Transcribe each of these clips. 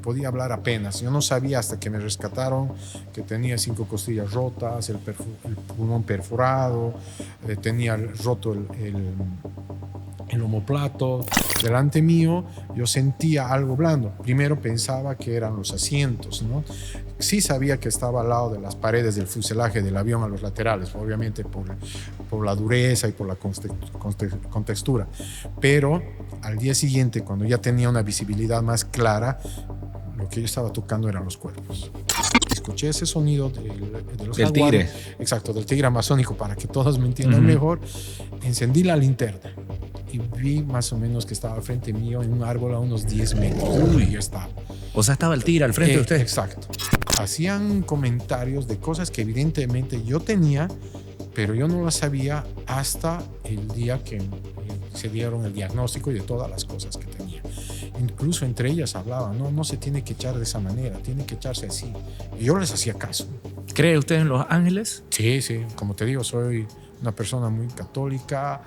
podía hablar apenas. Yo no sabía hasta que me rescataron que tenía 5 costillas rotas, el pulmón perforado, tenía roto el omoplato. Delante mío yo sentía algo blando. Primero pensaba que eran los asientos, ¿no? Sí sabía que estaba al lado de las paredes del fuselaje del avión a los laterales, obviamente por la dureza y por la contextura. Pero al día siguiente, cuando ya tenía una visibilidad más clara, lo que yo estaba tocando eran los cuerpos. Escuché ese sonido de los del tigre. Exacto, del tigre amazónico, para que todos me entiendan mejor. Encendí la linterna y vi más o menos que estaba al frente mío en un árbol a unos 10 metros. Uy, ya estaba. O sea, estaba el tigre al frente de usted. Exacto. Hacían comentarios de cosas que evidentemente yo tenía, pero yo no las sabía hasta el día que se dieron el diagnóstico y de todas las cosas que tenía. Incluso entre ellas hablaban, no se tiene que echar de esa manera, tiene que echarse así. Y yo les hacía caso. ¿Cree usted en los ángeles? Sí, como te digo, soy una persona muy católica,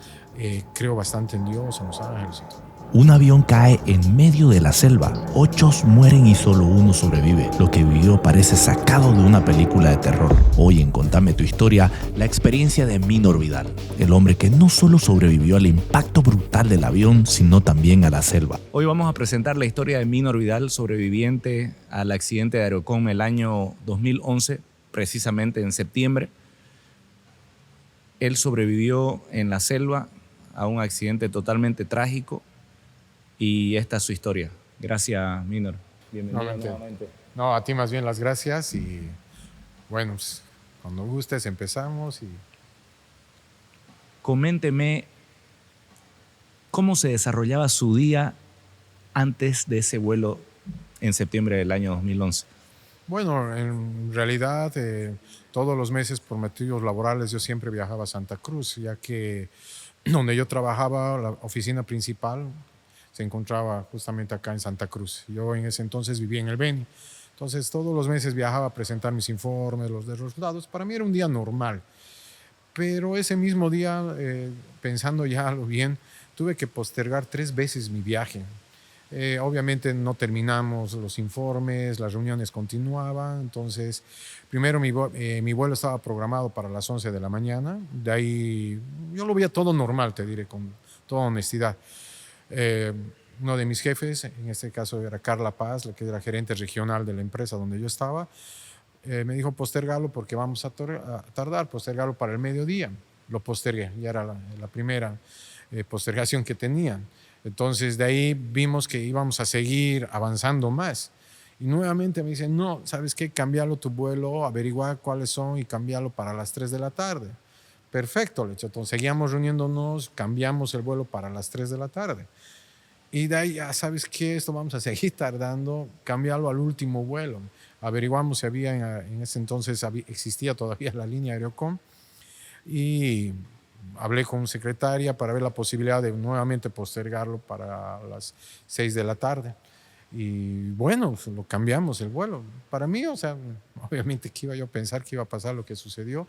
creo bastante en Dios, en los ángeles. Un avión cae en medio de la selva. 8 mueren y solo 1 sobrevive. Lo que vivió parece sacado de una película de terror. Hoy en Contame tu historia, la experiencia de Minor Vidal, el hombre que no solo sobrevivió al impacto brutal del avión, sino también a la selva. Hoy vamos a presentar la historia de Minor Vidal, sobreviviente al accidente de Aerocom el año 2011, precisamente en septiembre. Él sobrevivió en la selva a un accidente totalmente trágico. Y esta es su historia. Gracias, Minor. Bienvenido nuevamente. No, a ti más bien las gracias y bueno, pues, cuando gustes empezamos. Coménteme cómo se desarrollaba su día antes de ese vuelo en septiembre del año 2011. Bueno, en realidad todos los meses por motivos laborales yo siempre viajaba a Santa Cruz, ya que donde yo trabajaba, la oficina principal se encontraba justamente acá en Santa Cruz. Yo en ese entonces vivía en el Beni. Entonces todos los meses viajaba a presentar mis informes, los de resultados. Para mí era un día normal. Pero ese mismo día, pensando ya lo bien, tuve que postergar 3 veces mi viaje. Obviamente no terminamos los informes, las reuniones continuaban. Entonces, primero mi vuelo estaba programado para las 11 de la mañana. De ahí yo lo veía todo normal, te diré, con toda honestidad. Uno de mis jefes, en este caso era Carla Paz, la que era gerente regional de la empresa donde yo estaba, me dijo postergarlo porque vamos a tardar, postergarlo para el mediodía. Lo postergué, ya era la primera postergación que tenían. Entonces de ahí vimos que íbamos a seguir avanzando más. Y nuevamente me dicen, no, ¿sabes qué? Cámbialo tu vuelo, averigua cuáles son y cámbialo para las 3 de la tarde. Perfecto, le he dicho. Entonces seguíamos reuniéndonos, cambiamos el vuelo para las 3 de la tarde. Y de ahí, ya sabes que esto vamos a seguir tardando, cambiarlo al último vuelo. Averiguamos si había, en ese entonces existía todavía la línea Aerocom y hablé con secretaria para ver la posibilidad de nuevamente postergarlo para las 6 de la tarde. Y bueno, lo cambiamos el vuelo. Para mí, o sea, obviamente que iba yo a pensar que iba a pasar lo que sucedió.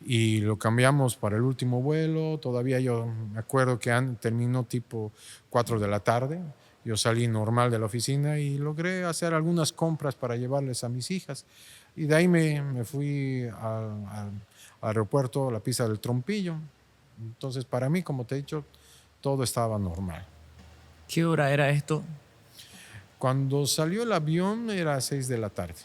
Y lo cambiamos para el último vuelo. Todavía yo me acuerdo que terminó tipo 4 de la tarde. Yo salí normal de la oficina y logré hacer algunas compras para llevarles a mis hijas. Y de ahí me fui al aeropuerto, a la pista del Trompillo. Entonces, para mí, como te he dicho, todo estaba normal. ¿Qué hora era esto? Cuando salió el avión era 6 de la tarde.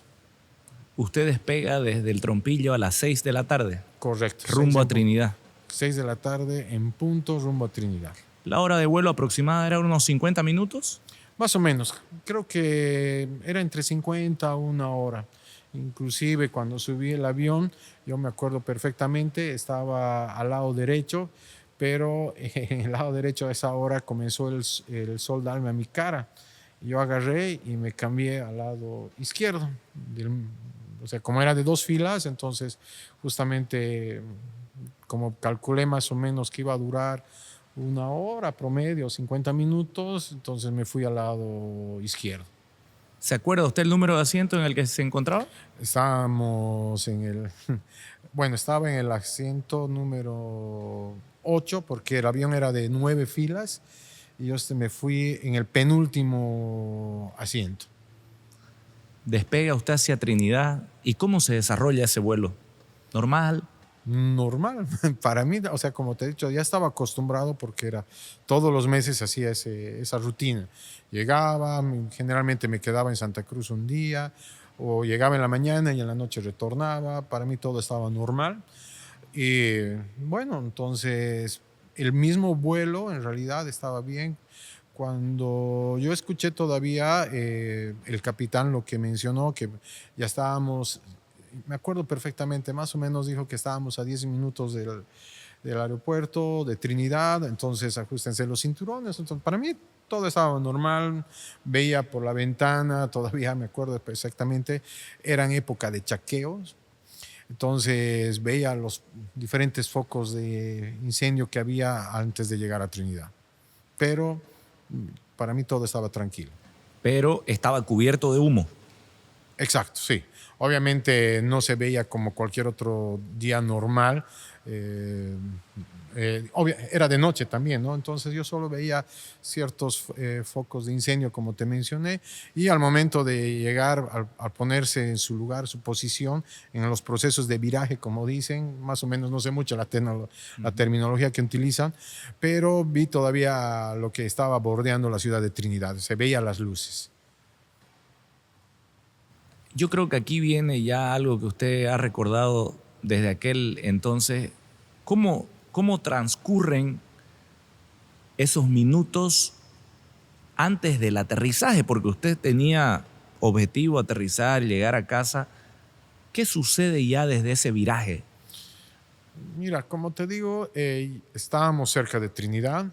Usted despega desde el Trompillo a las 6 de la tarde. Correcto. Rumbo a Trinidad. 6 de la tarde en punto, rumbo a Trinidad. ¿La hora de vuelo aproximada era unos 50 minutos? Más o menos. Creo que era entre 50 a 1 hora. Inclusive cuando subí el avión, yo me acuerdo perfectamente, estaba al lado derecho, pero en el lado derecho a esa hora comenzó el sol darme a mi cara. Yo agarré y me cambié al lado izquierdo. O sea, como era de 2 filas, entonces justamente como calculé más o menos que iba a durar 1 hora promedio, 50 minutos, entonces me fui al lado izquierdo. ¿Se acuerda usted el número de asiento en el que se encontraba? Estábamos estaba en el asiento número 8 porque el avión era de 9 filas y yo me fui en el penúltimo asiento. despega usted hacia Trinidad y cómo se desarrolla ese vuelo. ¿Normal? Normal, para mí, o sea, como te he dicho, ya estaba acostumbrado porque era todos los meses hacía esa rutina. Llegaba, generalmente me quedaba en Santa Cruz un día, o llegaba en la mañana y en la noche retornaba. Para mí todo estaba normal. Y bueno, entonces el mismo vuelo en realidad estaba bien. Cuando yo escuché todavía el capitán lo que mencionó, que ya estábamos, me acuerdo perfectamente, más o menos dijo que estábamos a 10 minutos del aeropuerto de Trinidad, entonces ajustense los cinturones. Entonces, para mí todo estaba normal, veía por la ventana, todavía me acuerdo perfectamente, eran época de chaqueos, entonces veía los diferentes focos de incendio que había antes de llegar a Trinidad. Pero para mí todo estaba tranquilo. Pero estaba cubierto de humo. Exacto, sí. Obviamente no se veía como cualquier otro día normal. Era de noche también, ¿no? Entonces yo solo veía ciertos focos de incendio, como te mencioné, y al momento de llegar, al ponerse en su lugar, su posición, en los procesos de viraje, como dicen, más o menos, no sé mucho la terminología que utilizan, pero vi todavía lo que estaba bordeando la ciudad de Trinidad, se veía las luces. Yo creo que aquí viene ya algo que usted ha recordado desde aquel entonces. ¿Cómo transcurren esos minutos antes del aterrizaje? Porque usted tenía objetivo aterrizar, llegar a casa. ¿Qué sucede ya desde ese viraje? Mira, como te digo, estábamos cerca de Trinidad.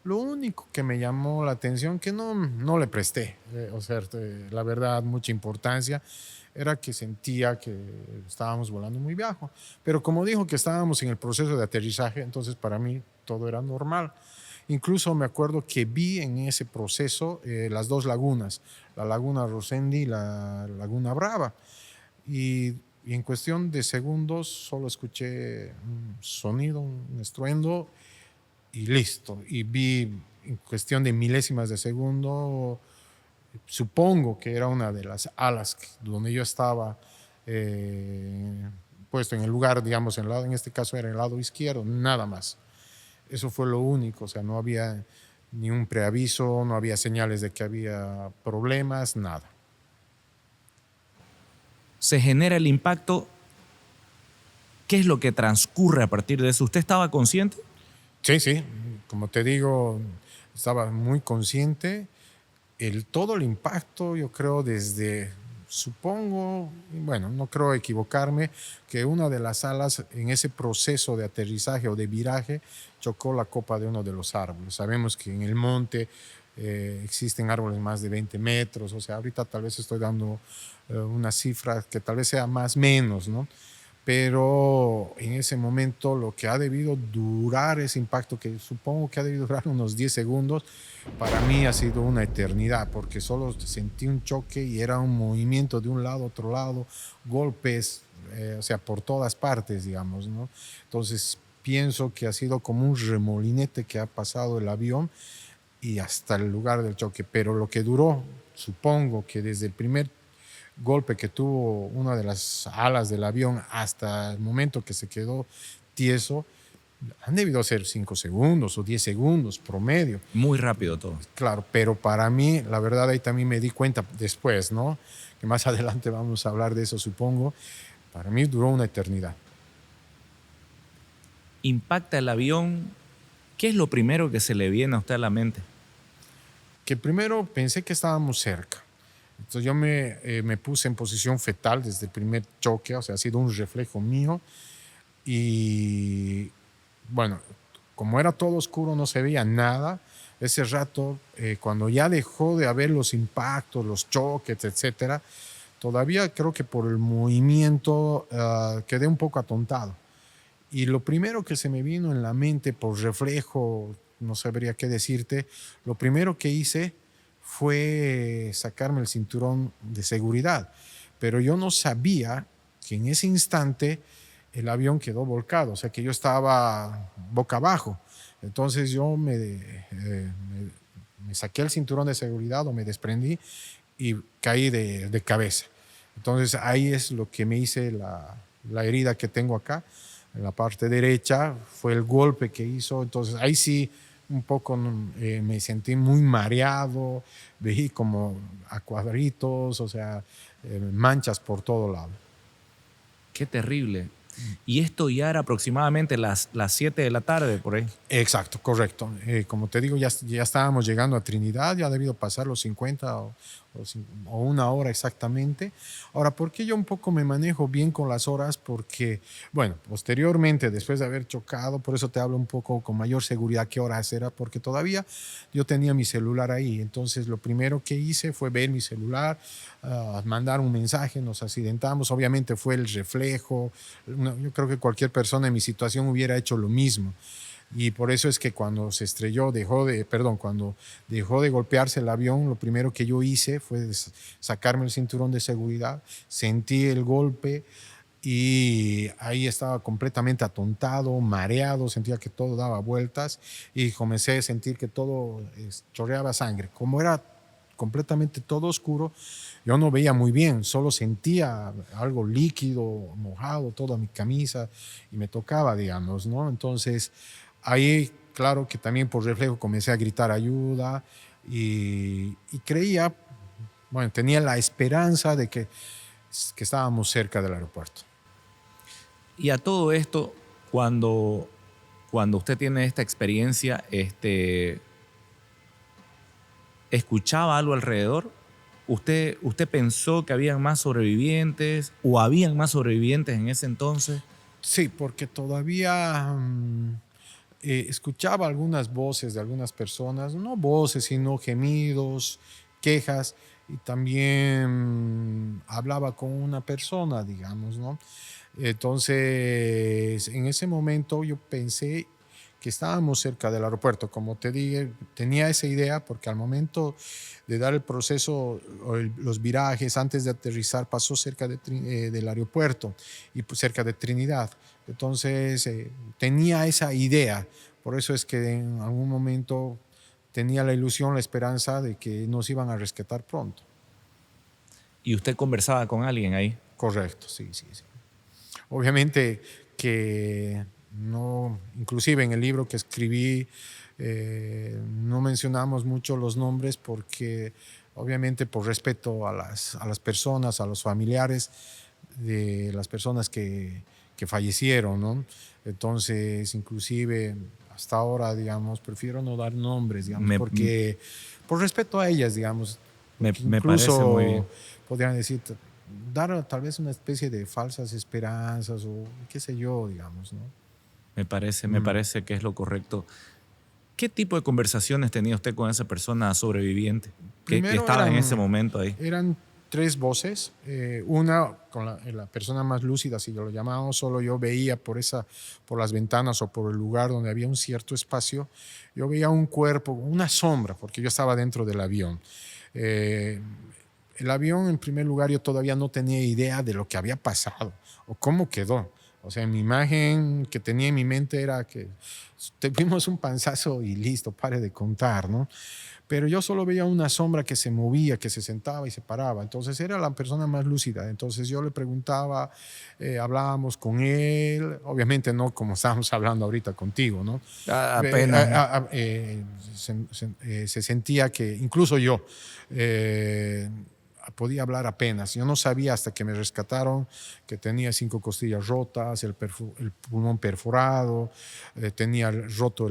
Lo único que me llamó la atención, que no le presté, o sea, la verdad, mucha importancia, era que sentía que estábamos volando muy bajo. Pero como dijo que estábamos en el proceso de aterrizaje, entonces para mí todo era normal. Incluso me acuerdo que vi en ese proceso las dos lagunas, la laguna Rosendi y la laguna Brava. Y en cuestión de segundos solo escuché un sonido, un estruendo y listo. Y vi en cuestión de milésimas de segundo, supongo que era una de las alas donde yo estaba puesto en el lugar, digamos, en este caso era el lado izquierdo, nada más. Eso fue lo único, o sea, no había ni un preaviso, no había señales de que había problemas, nada. Se genera el impacto. ¿Qué es lo que transcurre a partir de eso? ¿Usted estaba consciente? Sí, sí, como te digo, estaba muy consciente. Todo el impacto, yo creo, supongo, bueno, no creo equivocarme, que una de las alas en ese proceso de aterrizaje o de viraje chocó la copa de uno de los árboles. Sabemos que en el monte existen árboles más de 20 metros, o sea, ahorita tal vez estoy dando una cifra que tal vez sea más menos, ¿no? Pero en ese momento lo que ha debido durar ese impacto, que supongo que ha debido durar unos 10 segundos, para mí ha sido una eternidad, porque solo sentí un choque y era un movimiento de un lado a otro lado, golpes, o sea, por todas partes, digamos, ¿no? Entonces pienso que ha sido como un remolinete que ha pasado el avión y hasta el lugar del choque, pero lo que duró, supongo que desde el primer golpe que tuvo una de las alas del avión hasta el momento que se quedó tieso, han debido ser 5 segundos o 10 segundos promedio. Muy rápido todo. Claro, pero para mí, la verdad, ahí también me di cuenta después, ¿no? Que más adelante vamos a hablar de eso, supongo. Para mí duró una eternidad. Impacta el avión. ¿Qué es lo primero que se le viene a usted a la mente? Que primero pensé que estábamos cerca. Entonces yo me puse en posición fetal desde el primer choque, o sea, ha sido un reflejo mío. Y bueno, como era todo oscuro, no se veía nada. Ese rato, cuando ya dejó de haber los impactos, los choques, etcétera, todavía creo que por el movimiento quedé un poco atontado. Y lo primero que se me vino en la mente por reflejo, no sabría qué decirte, lo primero que hice fue sacarme el cinturón de seguridad. Pero yo no sabía que en ese instante el avión quedó volcado, o sea que yo estaba boca abajo. Entonces yo me saqué el cinturón de seguridad o me desprendí y caí de cabeza. Entonces ahí es lo que me hice la herida que tengo acá, en la parte derecha, fue el golpe que hizo. Entonces ahí sí un poco me sentí muy mareado, veí como a cuadritos, o sea, manchas por todo lado. Qué terrible. Y esto ya era aproximadamente las 7 de la tarde, por ahí. Exacto, correcto. Como te digo, ya estábamos llegando a Trinidad, ya ha debido pasar los 50 o una hora exactamente. Ahora, ¿por qué yo un poco me manejo bien con las horas? Porque, bueno, posteriormente, después de haber chocado, por eso te hablo un poco con mayor seguridad qué horas era, porque todavía yo tenía mi celular ahí. Entonces, lo primero que hice fue ver mi celular, mandar un mensaje, nos accidentamos. Obviamente fue el reflejo. Yo creo que cualquier persona en mi situación hubiera hecho lo mismo. Y por eso es que cuando se estrelló, cuando dejó de golpearse el avión, lo primero que yo hice fue sacarme el cinturón de seguridad, sentí el golpe y ahí estaba completamente atontado, mareado, sentía que todo daba vueltas y comencé a sentir que todo chorreaba sangre. Como era completamente todo oscuro, yo no veía muy bien, solo sentía algo líquido, mojado, toda mi camisa y me tocaba, digamos, ¿no? Entonces, ahí, claro que también por reflejo comencé a gritar ayuda y creía, bueno, tenía la esperanza de que estábamos cerca del aeropuerto. Y a todo esto, cuando usted tiene esta experiencia, ¿escuchaba algo alrededor? ¿Usted pensó que habían más sobrevivientes o habían más sobrevivientes en ese entonces? Sí, porque todavía escuchaba algunas voces de algunas personas, no voces, sino gemidos, quejas, y también hablaba con una persona, digamos, ¿no? Entonces, en ese momento yo pensé que estábamos cerca del aeropuerto. Como te dije, tenía esa idea porque al momento de dar el proceso, los virajes antes de aterrizar, pasó cerca del aeropuerto y pues cerca de Trinidad. Entonces, tenía esa idea. Por eso es que en algún momento tenía la ilusión, la esperanza de que nos iban a rescatar pronto. ¿Y usted conversaba con alguien ahí? Correcto, sí, sí, sí. Obviamente que no, inclusive en el libro que escribí, no mencionamos mucho los nombres porque obviamente por respeto a las personas, a los familiares de las personas que fallecieron, ¿no? Entonces, inclusive hasta ahora, digamos, prefiero no dar nombres, digamos, porque por respeto a ellas, digamos, me parece muy bien. podrían decir, dar tal vez una especie de falsas esperanzas o qué sé yo, digamos, ¿no? Me parece que es lo correcto. ¿Qué tipo de conversaciones tenía usted con esa persona sobreviviente que estaba en ese momento ahí? Eran tres voces. Una con la persona más lúcida, si lo llamamos, solo yo veía por las ventanas o por el lugar donde había un cierto espacio, yo veía un cuerpo, una sombra, porque yo estaba dentro del avión. El avión, en primer lugar, yo todavía no tenía idea de lo que había pasado o cómo quedó. O sea, mi imagen que tenía en mi mente era que tuvimos un panzazo y listo, pare de contar, ¿no? Pero yo solo veía una sombra que se movía, que se sentaba y se paraba. Entonces era la persona más lúcida. Entonces yo le preguntaba, hablábamos con él, obviamente no como estábamos hablando ahorita contigo, ¿no? Apenas. Se sentía que, incluso yo, podía hablar apenas. Yo no sabía hasta que me rescataron que tenía 5 costillas rotas, el pulmón perforado, tenía roto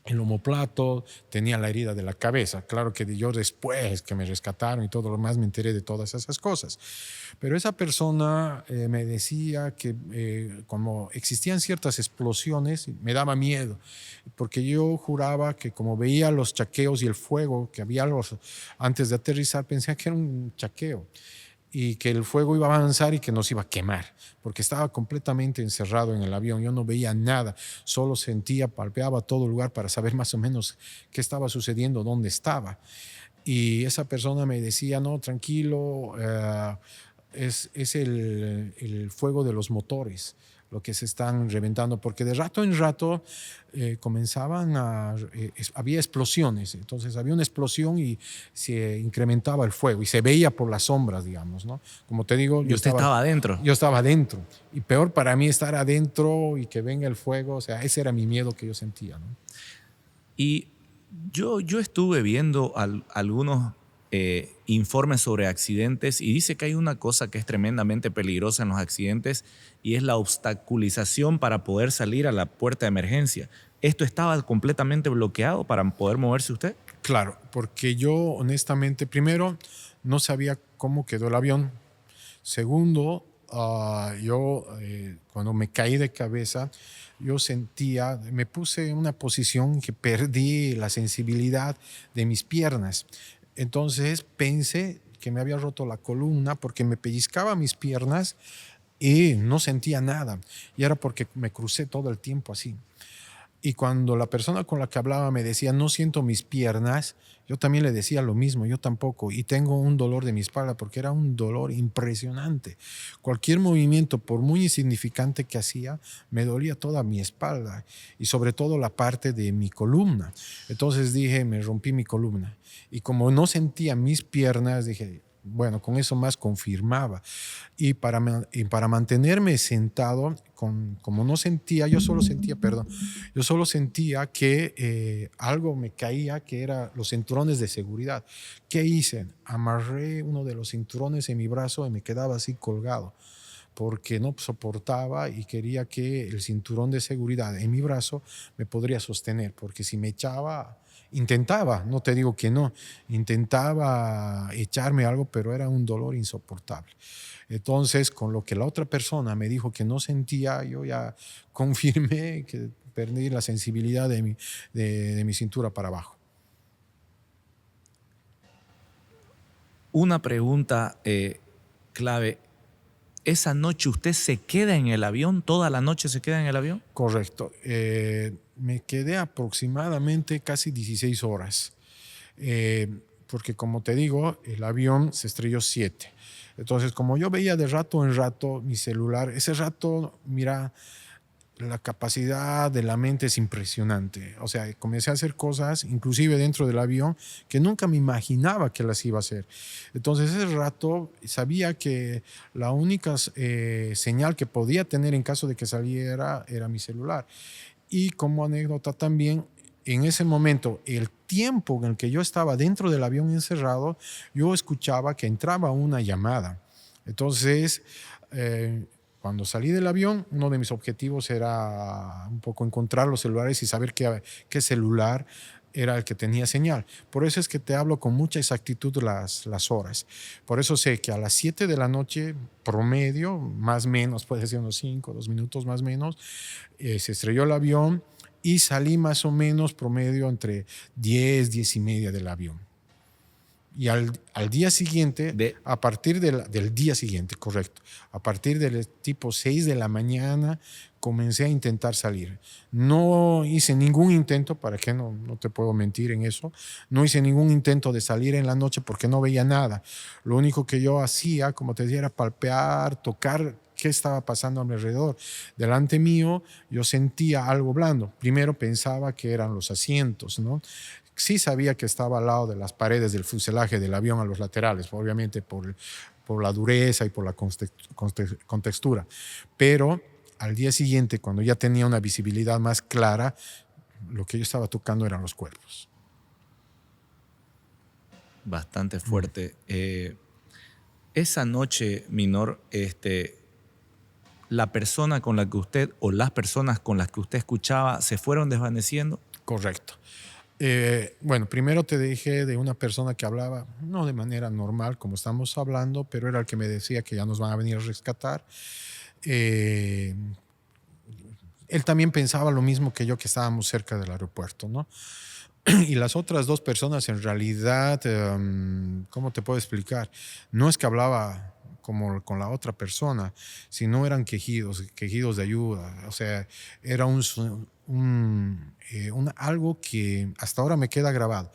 el omoplato, tenía la herida de la cabeza. Claro que yo después que me rescataron y todo lo demás me enteré de todas esas cosas. Pero esa persona me decía que como existían ciertas explosiones, me daba miedo, porque yo juraba que como veía los chaqueos y el fuego que había antes de aterrizar, pensé que era un chaqueo y que el fuego iba a avanzar y que nos iba a quemar, porque estaba completamente encerrado en el avión. Yo no veía nada, solo sentía, palpeaba todo el lugar para saber más o menos qué estaba sucediendo, dónde estaba. Y esa persona me decía, no, tranquilo, es el fuego de los motores. lo que se están reventando, porque de rato en rato había explosiones, entonces había una explosión y se incrementaba el fuego y se veía por las sombras, digamos, ¿no? Como te digo, ¿Y usted estaba adentro? Yo estaba adentro, y peor para mí estar adentro y que venga el fuego, o sea, ese era mi miedo que yo sentía, ¿no? Y yo estuve viendo algunos informes sobre accidentes y dice que hay una cosa que es tremendamente peligrosa en los accidentes y es la obstaculización para poder salir a la puerta de emergencia. ¿Esto estaba completamente bloqueado para poder moverse usted? Claro, porque yo honestamente, primero, no sabía cómo quedó el avión. Segundo, yo cuando me caí de cabeza, yo sentía, me puse en una posición que perdí la sensibilidad de mis piernas. Entonces pensé que me había roto la columna porque me pellizcaba mis piernas y no sentía nada. Y era porque me crucé todo el tiempo así. Y cuando la persona con la que hablaba me decía, no siento mis piernas, yo también le decía lo mismo, yo tampoco. Y tengo un dolor de mi espalda porque era un dolor impresionante. Cualquier movimiento, por muy insignificante que hacía, me dolía toda mi espalda y sobre todo la parte de mi columna. Entonces dije, me rompí mi columna. Y como no sentía mis piernas, dije, bueno, con eso más confirmaba. Y para mantenerme sentado, como no sentía, yo solo sentía que algo me caía, que eran los cinturones de seguridad. ¿Qué hice? Amarré uno de los cinturones en mi brazo y me quedaba así colgado, porque no soportaba y quería que el cinturón de seguridad en mi brazo me podría sostener, porque si me echaba, intentaba, no te digo que no, intentaba echarme algo, pero era un dolor insoportable. Entonces, con lo que la otra persona me dijo que no sentía, yo ya confirmé que perdí la sensibilidad de mi cintura para abajo. Una pregunta clave. ¿Esa noche usted se queda en el avión? ¿Toda la noche se queda en el avión? Correcto. Me quedé aproximadamente casi 16 horas. Porque como te digo, el avión se estrelló 7. Entonces, como yo veía de rato en rato mi celular, ese rato, mira, la capacidad de la mente es impresionante. O sea, comencé a hacer cosas, inclusive dentro del avión, que nunca me imaginaba que las iba a hacer. Entonces, ese rato sabía que la única señal que podía tener en caso de que saliera era mi celular. Y como anécdota también, en ese momento, el tiempo en el que yo estaba dentro del avión encerrado, yo escuchaba que entraba una llamada. Entonces, cuando salí del avión, uno de mis objetivos era un poco encontrar los celulares y saber qué celular era el que tenía señal. Por eso es que te hablo con mucha exactitud las horas. Por eso sé que a las 7 de la noche, promedio, más o menos, puede ser unos 5, 2 minutos más o menos, se estrelló el avión y salí más o menos promedio entre 10, 10 y media del avión. Y al día siguiente, a partir del día siguiente, correcto, a partir del tipo 6 de la mañana, comencé a intentar salir. No hice ningún intento, ¿para qué? No te puedo mentir en eso. No hice ningún intento de salir en la noche porque no veía nada. Lo único que yo hacía, como te decía, era palpear, tocar qué estaba pasando a mi alrededor. Delante mío yo sentía algo blando. Primero pensaba que eran los asientos, ¿no? Sí sabía que estaba al lado de las paredes del fuselaje del avión a los laterales, obviamente por la dureza y por la contextura. Pero al día siguiente, cuando ya tenía una visibilidad más clara, lo que yo estaba tocando eran los cuerpos. Bastante fuerte. Esa noche, Minor, la persona con la que usted o las personas con las que usted escuchaba se fueron desvaneciendo. Correcto. Bueno, primero te dije de una persona que hablaba, no de manera normal como estamos hablando, pero era el que me decía que ya nos van a venir a rescatar. Él también pensaba lo mismo que yo, que estábamos cerca del aeropuerto, ¿no? Y las otras dos personas en realidad, ¿cómo te puedo explicar? No es que hablaba como con la otra persona, sino eran quejidos de ayuda. O sea, era un algo que hasta ahora me queda grabado.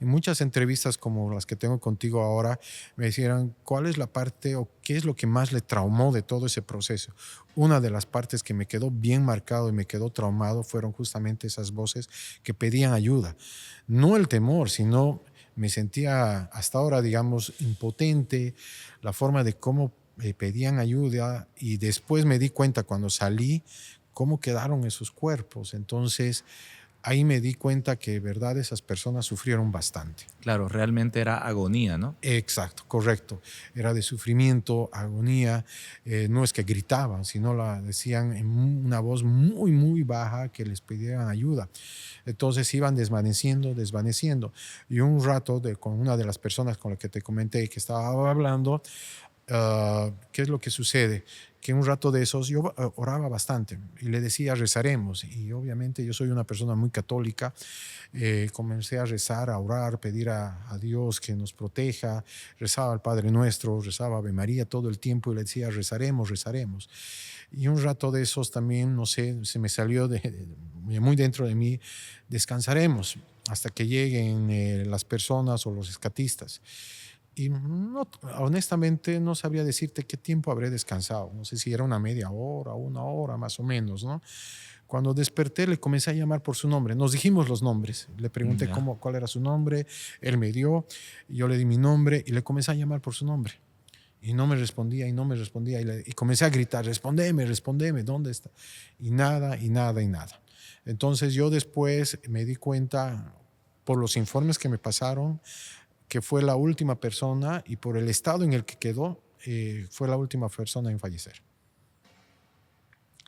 En muchas entrevistas como las que tengo contigo ahora, me decían cuál es la parte o qué es lo que más le traumó de todo ese proceso. Una de las partes que me quedó bien marcado y me quedó traumado fueron justamente esas voces que pedían ayuda. No el temor, sino me sentía hasta ahora, digamos, impotente, la forma de cómo pedían ayuda, y después me di cuenta cuando salí cómo quedaron esos cuerpos. Entonces ahí me di cuenta que, verdad, esas personas sufrieron bastante. Claro, realmente era agonía, ¿no? Exacto, correcto. Era de sufrimiento, agonía. No es que gritaban, sino la decían en una voz muy, muy baja que les pidieran ayuda. Entonces iban desvaneciendo, desvaneciendo. Y un rato, con una de las personas con la que te comenté que estaba hablando, ¿qué es lo que sucede? Que un rato de esos yo oraba bastante y le decía rezaremos, y obviamente yo soy una persona muy católica. Comencé a rezar, a orar, pedir a Dios que nos proteja, rezaba al Padre Nuestro, rezaba Ave María todo el tiempo y le decía rezaremos, rezaremos. Y un rato de esos también, no sé, se me salió muy dentro de mí, descansaremos hasta que lleguen las personas o los escatistas. Y no, honestamente no sabría decirte qué tiempo habré descansado. No sé si era una media hora, una hora más o menos, ¿no? Cuando desperté le comencé a llamar por su nombre. Nos dijimos los nombres. Le pregunté Ya. cuál era su nombre. Él me dio, yo le di mi nombre y le comencé a llamar por su nombre. Y no me respondía y no me respondía. Y comencé a gritar, respondeme, respondeme, ¿dónde está? Y nada, y nada, y nada. Entonces yo después me di cuenta, por los informes que me pasaron, que fue la última persona, y por el estado en el que quedó, fue la última persona en fallecer.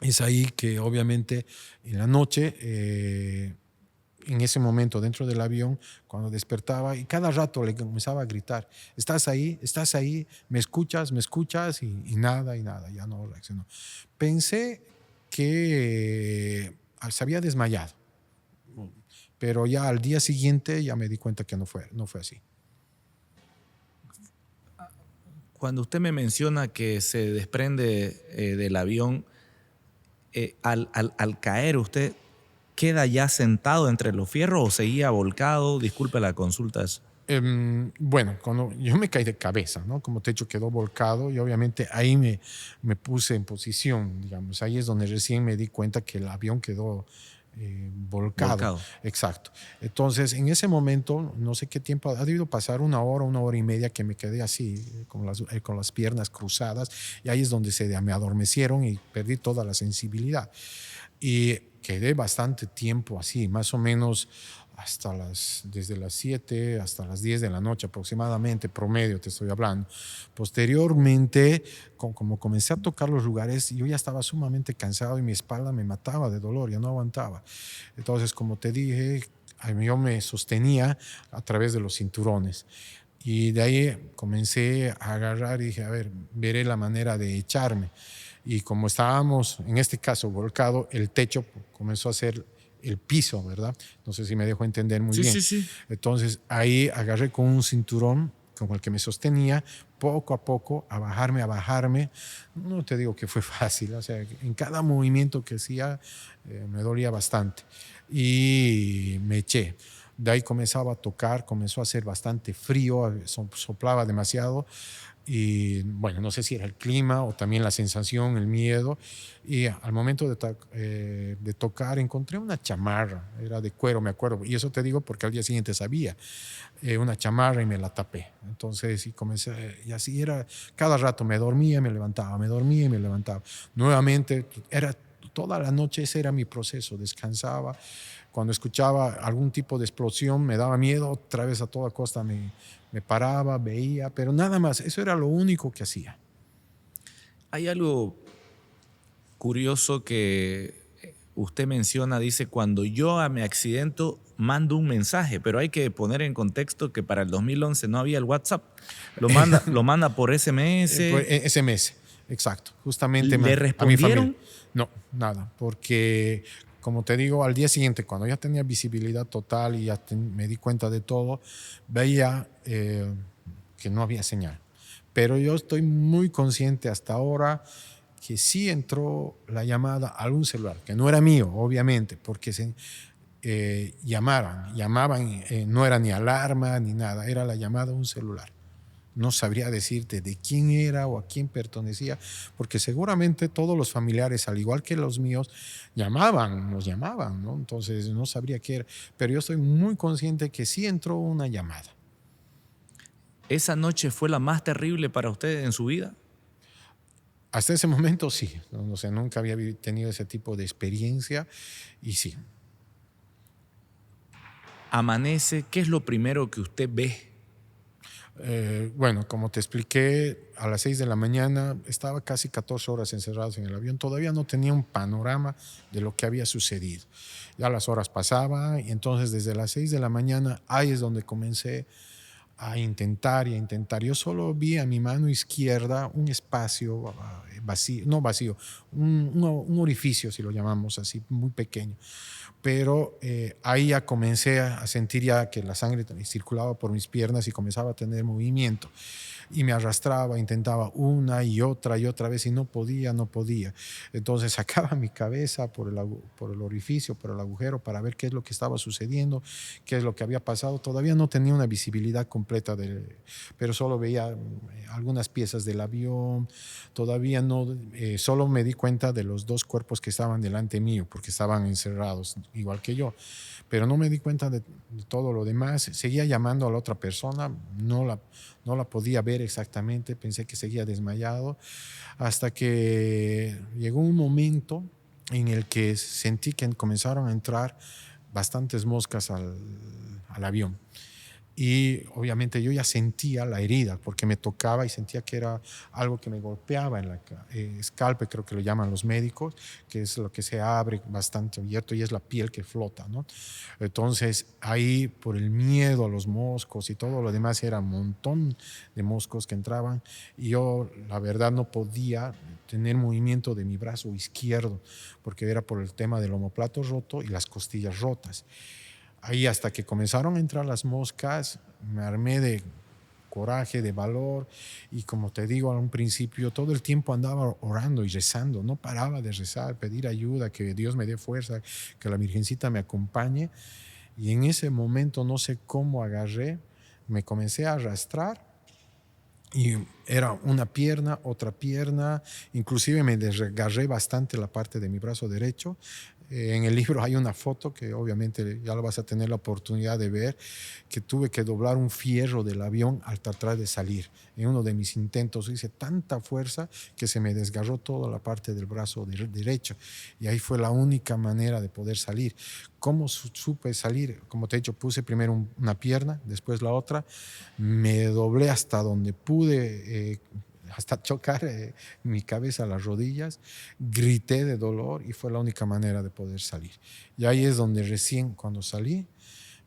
Es ahí que obviamente en la noche, en ese momento dentro del avión, cuando despertaba y cada rato le comenzaba a gritar, estás ahí, me escuchas, y nada, ya no reaccionó. Pensé que se había desmayado, pero ya al día siguiente ya me di cuenta que no fue así. Cuando usted me menciona que se desprende del avión, al caer, ¿usted queda ya sentado entre los fierros o seguía volcado? Disculpe la consulta. Bueno, cuando yo me caí de cabeza, ¿no? Como te he dicho, quedó volcado, y obviamente ahí me puse en posición, digamos. Ahí es donde recién me di cuenta que el avión quedó volcado. Exacto. Entonces, en ese momento, no sé qué tiempo, ha debido pasar una hora y media que me quedé así, con las piernas cruzadas, y ahí es donde me adormecieron y perdí toda la sensibilidad. Y quedé bastante tiempo así, más o menos desde las 7 hasta las 10 de la noche aproximadamente, promedio te estoy hablando. Posteriormente, como comencé a tocar los lugares, yo ya estaba sumamente cansado y mi espalda me mataba de dolor, ya no aguantaba. Entonces, como te dije, yo me sostenía a través de los cinturones. Y de ahí comencé a agarrar y dije, a ver, veré la manera de echarme. Y como estábamos, en este caso, volcado, el techo comenzó a ser el piso, ¿verdad? No sé si me dejo entender muy bien. Sí. Entonces ahí agarré con un cinturón con el que me sostenía, poco a poco, a bajarme. No te digo que fue fácil, o sea, en cada movimiento que hacía me dolía bastante. Y me eché. De ahí comenzaba a tocar, comenzó a hacer bastante frío, soplaba demasiado. Y bueno, no sé si era el clima o también la sensación, el miedo. Y al momento de tocar encontré una chamarra, era de cuero, me acuerdo. Y eso te digo porque al día siguiente sabía, una chamarra, y me la tapé. Entonces, y comencé, y así era, cada rato me dormía, me levantaba, me dormía y me levantaba. Nuevamente, toda la noche ese era mi proceso, descansaba. Cuando escuchaba algún tipo de explosión me daba miedo, otra vez a toda costa me paraba, veía, pero nada más, eso era lo único que hacía. Hay algo curioso que usted menciona, dice, cuando yo me accidento mando un mensaje, pero hay que poner en contexto que para el 2011 no había el WhatsApp, lo manda por SMS. Por SMS, exacto, justamente ¿Le a mi respondieron? familia. No, nada, porque como te digo, al día siguiente, cuando ya tenía visibilidad total y ya me di cuenta de todo, veía que no había señal. Pero yo estoy muy consciente hasta ahora que sí entró la llamada a algún celular, que no era mío, obviamente, porque llamaban, no era ni alarma ni nada, era la llamada a un celular. No sabría decirte de quién era o a quién pertenecía, porque seguramente todos los familiares, al igual que los míos, nos llamaban, ¿no? Entonces no sabría qué era, pero yo estoy muy consciente que sí entró una llamada. ¿Esa noche fue la más terrible para usted en su vida? Hasta ese momento sí, ¿no? O sea, nunca había tenido ese tipo de experiencia y sí. Amanece, ¿qué es lo primero que usted ve? Bueno, como te expliqué, a las 6 de la mañana estaba casi 14 horas encerrados en el avión. Todavía no tenía un panorama de lo que había sucedido. Ya las horas pasaban y entonces desde las 6 de la mañana ahí es donde comencé a intentar y a intentar. Yo solo vi a mi mano izquierda un espacio vacío, no vacío, un orificio, si lo llamamos así, muy pequeño. Pero ahí ya comencé a sentir ya que la sangre circulaba por mis piernas y comenzaba a tener movimiento. Y me arrastraba, intentaba una y otra vez y no podía. Entonces sacaba mi cabeza por el orificio, por el agujero para ver qué es lo que estaba sucediendo, qué es lo que había pasado. Todavía no tenía una visibilidad completa, pero solo veía algunas piezas del avión. Todavía no, solo me di cuenta de los dos cuerpos que estaban delante mío porque estaban encerrados, igual que yo. Pero no me di cuenta de todo lo demás. Seguía llamando a la otra persona, no la podía ver exactamente, pensé que seguía desmayado, hasta que llegó un momento en el que sentí que comenzaron a entrar bastantes moscas al avión. Y obviamente yo ya sentía la herida porque me tocaba y sentía que era algo que me golpeaba en la escalpe, creo que lo llaman los médicos, que es lo que se abre bastante abierto y es la piel que flota, ¿no? Entonces ahí por el miedo a los moscos y todo lo demás era un montón de moscos que entraban y yo la verdad no podía tener movimiento de mi brazo izquierdo porque era por el tema del omoplato roto y las costillas rotas. Ahí hasta que comenzaron a entrar las moscas, me armé de coraje, de valor y como te digo a un principio, todo el tiempo andaba orando y rezando, no paraba de rezar, pedir ayuda, que Dios me dé fuerza, que la Virgencita me acompañe y en ese momento no sé cómo agarré, me comencé a arrastrar y era una pierna, otra pierna, inclusive me desgarré bastante la parte de mi brazo derecho. En el libro hay una foto que obviamente ya la vas a tener la oportunidad de ver, que tuve que doblar un fierro del avión al tratar de salir. En uno de mis intentos hice tanta fuerza que se me desgarró toda la parte del brazo derecho y ahí fue la única manera de poder salir. ¿Cómo supe salir? Como te he dicho, puse primero una pierna, después la otra, me doblé hasta donde pude, hasta chocar mi cabeza a las rodillas, grité de dolor y fue la única manera de poder salir. Y ahí es donde recién cuando salí,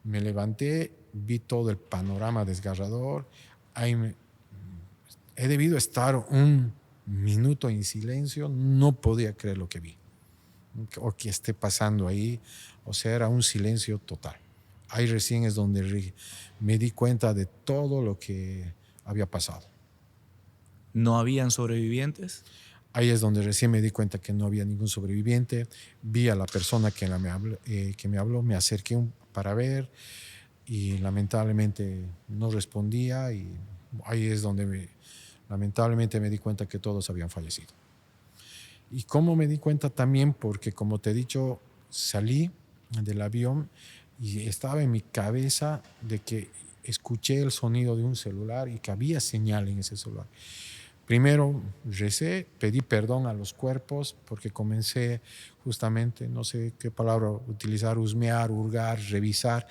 me levanté, vi todo el panorama desgarrador, he debido estar un minuto en silencio, no podía creer lo que vi o que esté pasando ahí, o sea, era un silencio total. Ahí recién es donde me di cuenta de todo lo que había pasado. ¿No habían sobrevivientes? Ahí es donde recién me di cuenta que no había ningún sobreviviente. Vi a la persona que me habló, me acerqué para ver y lamentablemente no respondía y ahí es donde lamentablemente me di cuenta que todos habían fallecido. ¿Y cómo me di cuenta también? Porque como te he dicho, salí del avión y estaba en mi cabeza de que escuché el sonido de un celular y que había señal en ese celular. Primero recé, pedí perdón a los cuerpos porque comencé justamente, no sé qué palabra utilizar, husmear, hurgar, revisar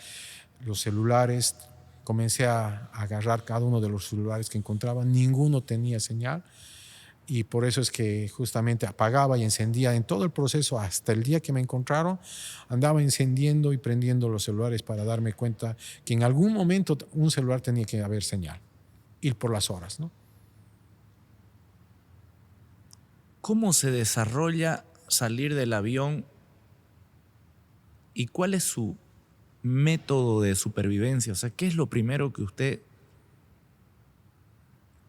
los celulares. Comencé a agarrar cada uno de los celulares que encontraba, ninguno tenía señal y por eso es que justamente apagaba y encendía en todo el proceso hasta el día que me encontraron, andaba encendiendo y prendiendo los celulares para darme cuenta que en algún momento un celular tenía que haber señal, ir por las horas, ¿no? ¿Cómo se desarrolla salir del avión y cuál es su método de supervivencia? O sea, ¿qué es lo primero que usted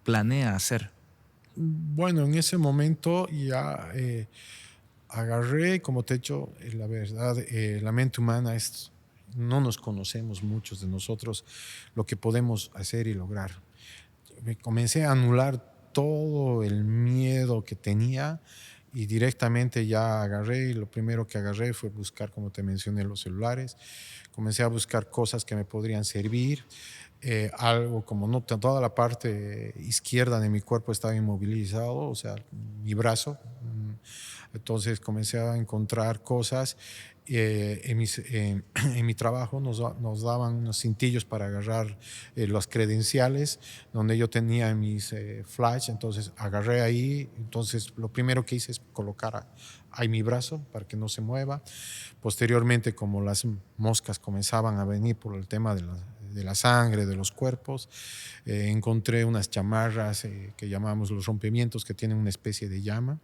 planea hacer? Bueno, en ese momento ya agarré, como te he dicho, la verdad, la mente humana es, no nos conocemos muchos de nosotros lo que podemos hacer y lograr. Me comencé a anular todo el miedo que tenía y directamente ya agarré y lo primero que agarré fue buscar, como te mencioné, los celulares. Comencé a buscar cosas que me podrían servir. Algo como no toda la parte izquierda de mi cuerpo estaba inmovilizado, o sea, mi brazo. Entonces comencé a encontrar cosas. En mi trabajo nos daban unos cintillos para agarrar las credenciales, donde yo tenía mis flash, entonces agarré ahí. Entonces lo primero que hice es colocar ahí mi brazo para que no se mueva. Posteriormente, como las moscas comenzaban a venir por el tema de la sangre, de los cuerpos, encontré unas chamarras que llamamos los rompimientos, que tienen una especie de llama,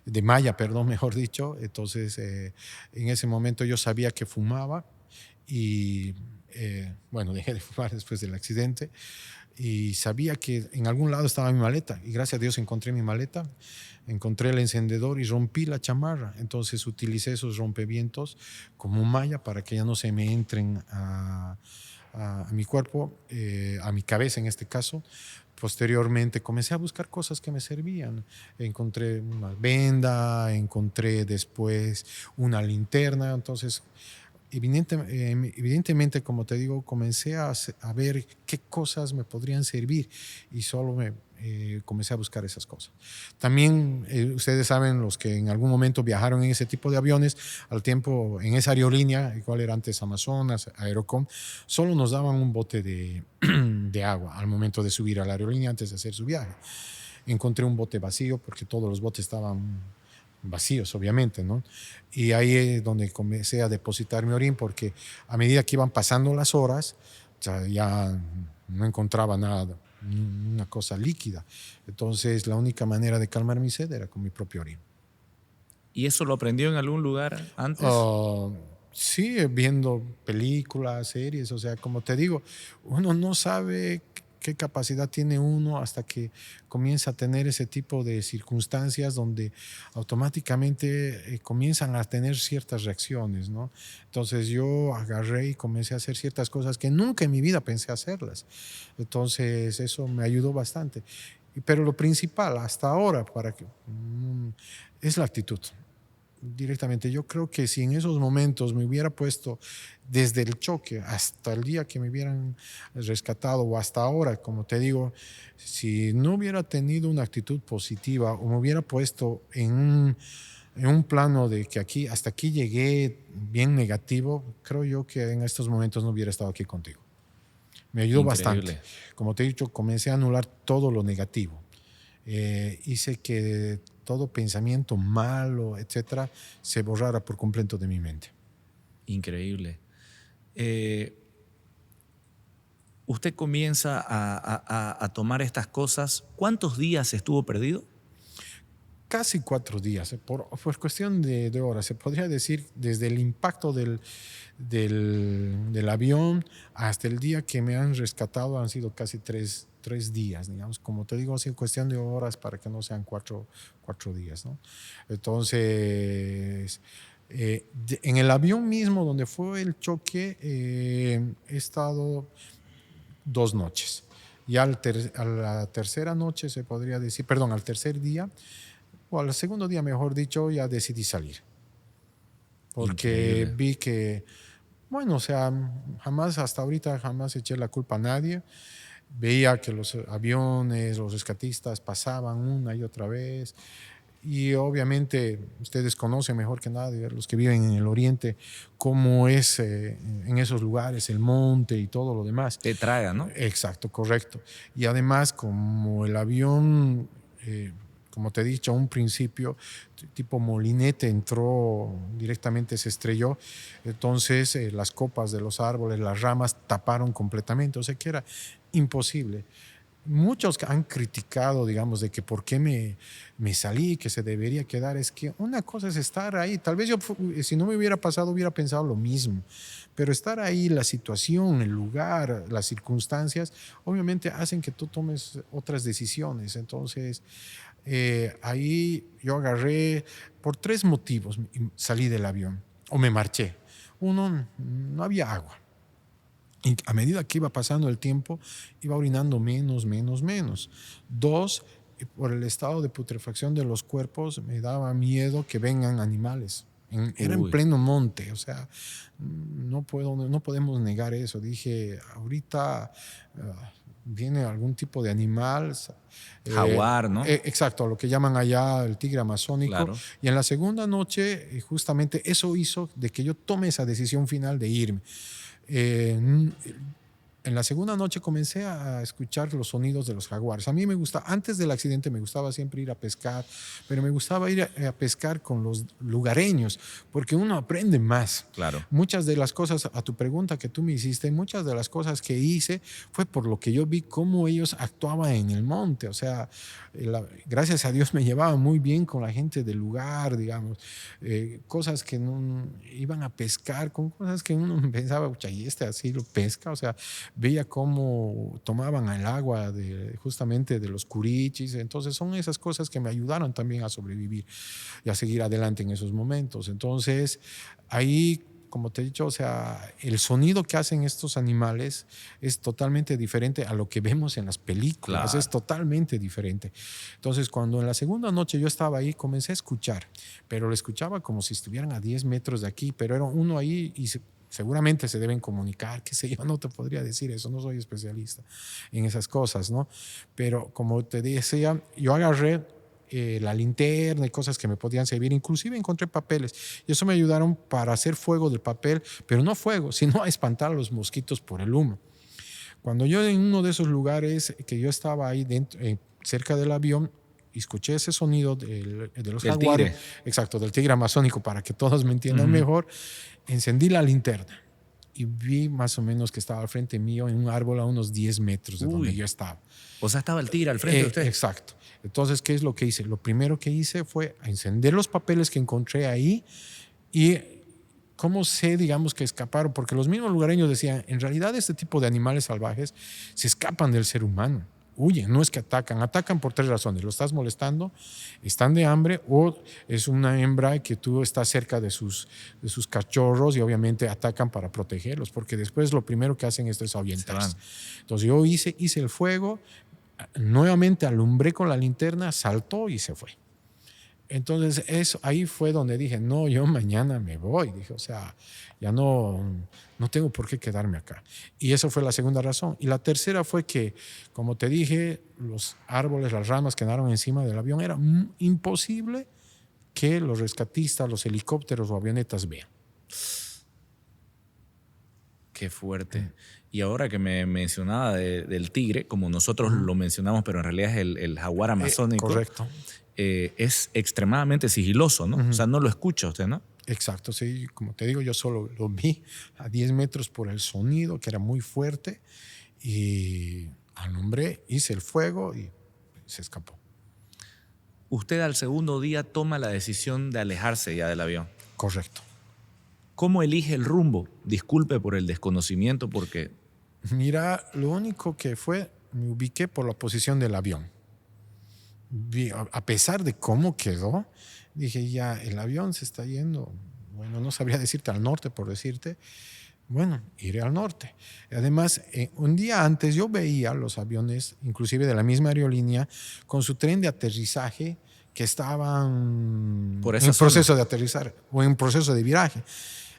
de malla, perdón, mejor dicho. Entonces, en ese momento yo sabía que fumaba y, bueno, dejé de fumar después del accidente y sabía que en algún lado estaba mi maleta y gracias a Dios encontré mi maleta, encontré el encendedor y rompí la chamarra. Entonces utilicé esos rompevientos como malla para que ya no se me entren a mi cuerpo, a mi cabeza en este caso. Posteriormente comencé a buscar cosas que me servían. Encontré una venda, encontré después una linterna. Entonces, evidentemente, como te digo, comencé a ver qué cosas me podrían servir y solo comencé a buscar esas cosas. También ustedes saben, los que en algún momento viajaron en ese tipo de aviones, al tiempo en esa aerolínea, igual era antes Amazonas, Aerocom, solo nos daban un bote de agua al momento de subir a la aerolínea antes de hacer su viaje. Encontré un bote vacío porque todos los botes estaban vacíos, obviamente, ¿no? Y ahí es donde comencé a depositar mi orín, porque a medida que iban pasando las horas, o sea, ya no encontraba nada, una cosa líquida. Entonces, la única manera de calmar mi sed era con mi propio orín. ¿Y eso lo aprendió en algún lugar antes? Uh, sí, viendo películas, series, o sea, como te digo, uno no sabe qué capacidad tiene uno hasta que comienza a tener ese tipo de circunstancias donde automáticamente comienzan a tener ciertas reacciones, ¿no? Entonces yo agarré y comencé a hacer ciertas cosas que nunca en mi vida pensé hacerlas. Entonces eso me ayudó bastante. Pero lo principal hasta ahora es la actitud directamente. Yo creo que si en esos momentos me hubiera puesto desde el choque hasta el día que me hubieran rescatado o hasta ahora, como te digo, si no hubiera tenido una actitud positiva o me hubiera puesto en un plano de que aquí, hasta aquí llegué bien negativo, creo yo que en estos momentos no hubiera estado aquí contigo. Me ayudó bastante. Increíble. Como te he dicho, comencé a anular todo lo negativo. Hice que todo pensamiento malo, etcétera, se borrara por completo de mi mente. Increíble. Usted comienza a tomar estas cosas. ¿Cuántos días estuvo perdido? Casi 4 días, por cuestión de horas. Se podría decir desde el impacto del avión hasta el día que me han rescatado han sido casi tres días, digamos. Como te digo, en cuestión de horas para que no sean cuatro días, ¿no? Entonces, en el avión mismo donde fue el choque, he estado 2 noches. Ya a la tercera noche se podría decir, perdón, al tercer día, o al segundo día, mejor dicho, ya decidí salir. Porque Increíble. vi que, bueno, o sea, hasta ahorita jamás eché la culpa a nadie. Veía que los aviones, los rescatistas pasaban una y otra vez. Y obviamente ustedes conocen mejor que nadie, los que viven en el oriente, cómo es en esos lugares el monte y todo lo demás. Te traga, ¿no? Exacto, correcto. Y además, como el avión, como te he dicho a un principio, tipo molinete, entró directamente, se estrelló. Entonces, las copas de los árboles, las ramas taparon completamente. O sea que era imposible. muchos han criticado, digamos, de que por qué me salí, que se debería quedar. Es que una cosa es estar ahí. Tal vez yo, si no me hubiera pasado, hubiera pensado lo mismo. Pero estar ahí, la situación, el lugar, las circunstancias, obviamente hacen que tú tomes otras decisiones. Entonces, ahí yo agarré, por 3 motivos, salí del avión o me marché. Uno, no había agua. Y a medida que iba pasando el tiempo, iba orinando menos, menos, menos. 2, por el estado de putrefacción de los cuerpos, me daba miedo que vengan animales. Era en Uy. pleno monte, o sea, no podemos negar eso. Dije, ahorita viene algún tipo de animal. Jaguar, ¿no? Exacto, lo que llaman allá el tigre amazónico. Claro. Y en la segunda noche, justamente eso hizo de que yo tome esa decisión final de irme. En la segunda noche comencé a escuchar los sonidos de los jaguares. A mí me gusta, antes del accidente me gustaba siempre ir a pescar, pero me gustaba ir a pescar con los lugareños, porque uno aprende más. Claro. Muchas de las cosas, a tu pregunta que tú me hiciste, muchas de las cosas que hice fue por lo que yo vi cómo ellos actuaban en el monte. O sea, gracias a Dios me llevaba muy bien con la gente del lugar, digamos. Cosas que no iban a pescar, con cosas que uno pensaba, pucha, y así lo pesca. O sea, veía cómo tomaban el agua justamente de los curichis. Entonces son esas cosas que me ayudaron también a sobrevivir y a seguir adelante en esos momentos. Entonces ahí, como te he dicho, o sea, el sonido que hacen estos animales es totalmente diferente a lo que vemos en las películas. Claro. Es totalmente diferente. Entonces, cuando en la segunda noche yo estaba ahí, comencé a escuchar, pero lo escuchaba como si estuvieran a 10 metros de aquí, pero era uno ahí y seguramente se deben comunicar, qué sé yo, no te podría decir eso, no soy especialista en esas cosas, ¿no? Pero como te decía, yo agarré la linterna y cosas que me podían servir, inclusive encontré papeles y eso me ayudaron para hacer fuego del papel, pero no fuego, sino a espantar a los mosquitos por el humo. Cuando yo en uno de esos lugares que yo estaba ahí dentro, cerca del avión, escuché ese sonido de los Del jaguares, tigre. exacto, del tigre amazónico, para que todos me entiendan mejor, encendí la linterna y vi más o menos que estaba al frente mío en un árbol a unos 10 metros de donde yo estaba. O sea, estaba el tigre al frente de usted. Exacto. Entonces, ¿qué es lo que hice? Lo primero que hice fue encender los papeles que encontré ahí y cómo sé, digamos, que escaparon, porque los mismos lugareños decían, en realidad este tipo de animales salvajes se escapan del ser humano. Huyen, no es que atacan por 3 razones. Lo estás molestando, están de hambre o es una hembra que tú estás cerca de sus cachorros y obviamente atacan para protegerlos, porque después lo primero que hacen esto es ahuyentarse. Entonces yo hice el fuego, nuevamente alumbré con la linterna, saltó y se fue. Entonces ahí fue donde dije, no, yo mañana me voy. Dije, o sea, ya no tengo por qué quedarme acá. Y esa fue la segunda razón. Y la tercera fue que, como te dije, los árboles, las ramas que quedaron encima del avión, era imposible que los rescatistas, los helicópteros o avionetas vean. Qué fuerte. Y ahora que me mencionaba del tigre, como nosotros lo mencionamos, pero en realidad es el jaguar amazónico. Correcto. Es extremadamente sigiloso, ¿no? O sea, no lo escucha usted, ¿no? Exacto, sí. Como te digo, yo solo lo vi a 10 metros por el sonido, que era muy fuerte, y alumbré, hice el fuego y se escapó. Usted al segundo día toma la decisión de alejarse ya del avión. Correcto. ¿Cómo elige el rumbo? Disculpe por el desconocimiento, porque... Mira, lo único que fue, me ubiqué por la posición del avión. A pesar de cómo quedó, dije, ya, el avión se está yendo, bueno, no sabría decirte al norte, por decirte, bueno, iré al norte. Además, un día antes yo veía los aviones, inclusive de la misma aerolínea, con su tren de aterrizaje que estaban en proceso de aterrizar o en proceso de viraje.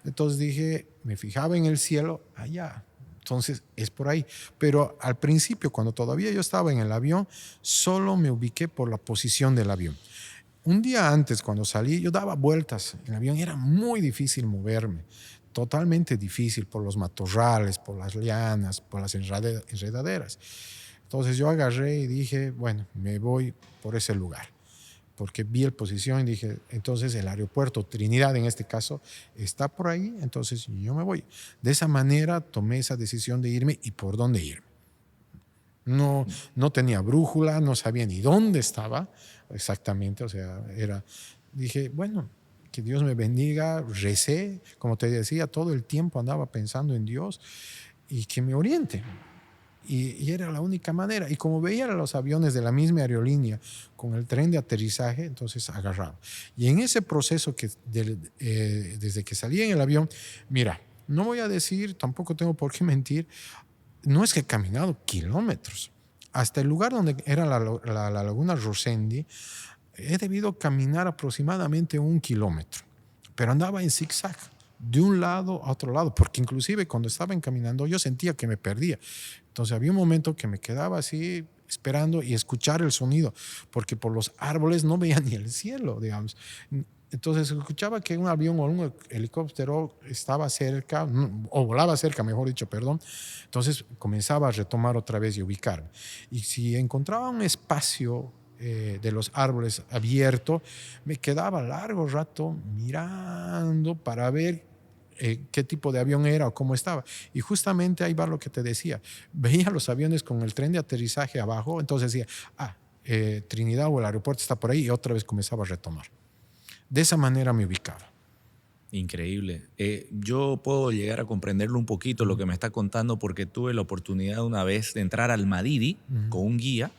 Entonces dije, me fijaba en el cielo, allá. Entonces es por ahí. Pero al principio, cuando todavía yo estaba en el avión, solo me ubiqué por la posición del avión. Un día antes, cuando salí, yo daba vueltas en el avión. Era muy difícil moverme, totalmente difícil por los matorrales, por las lianas, por las enredaderas. Entonces yo agarré y dije, bueno, me voy por ese lugar. Porque vi el posición y dije, entonces el aeropuerto Trinidad en este caso está por ahí, entonces yo me voy. De esa manera tomé esa decisión de irme y por dónde irme. No tenía brújula, no sabía ni dónde estaba exactamente. O sea, dije, bueno, que Dios me bendiga, recé, como te decía, todo el tiempo andaba pensando en Dios y que me oriente. Y era la única manera. Y como veía los aviones de la misma aerolínea con el tren de aterrizaje, entonces agarraba. Y en ese proceso desde que salí en el avión, mira, no voy a decir, tampoco tengo por qué mentir, no es que he caminado kilómetros. Hasta el lugar donde era la laguna Rosendi, he debido caminar aproximadamente 1 kilómetro, pero andaba en zigzag, de un lado a otro lado, porque inclusive cuando estaba encaminando yo sentía que me perdía. Entonces había un momento que me quedaba así esperando y escuchar el sonido, porque por los árboles no veía ni el cielo, digamos. Entonces escuchaba que un avión o un helicóptero estaba cerca, o volaba cerca, mejor dicho, perdón. Entonces comenzaba a retomar otra vez y ubicarme. Y si encontraba un espacio de los árboles abierto, me quedaba largo rato mirando para ver qué tipo de avión era o cómo estaba. Y justamente ahí va lo que te decía. Veía los aviones con el tren de aterrizaje abajo, entonces decía, Trinidad o el aeropuerto está por ahí, y otra vez comenzaba a retomar. De esa manera me ubicaba. Increíble. Yo puedo llegar a comprenderlo un poquito lo que me está contando porque tuve la oportunidad una vez de entrar al Madidi con un guía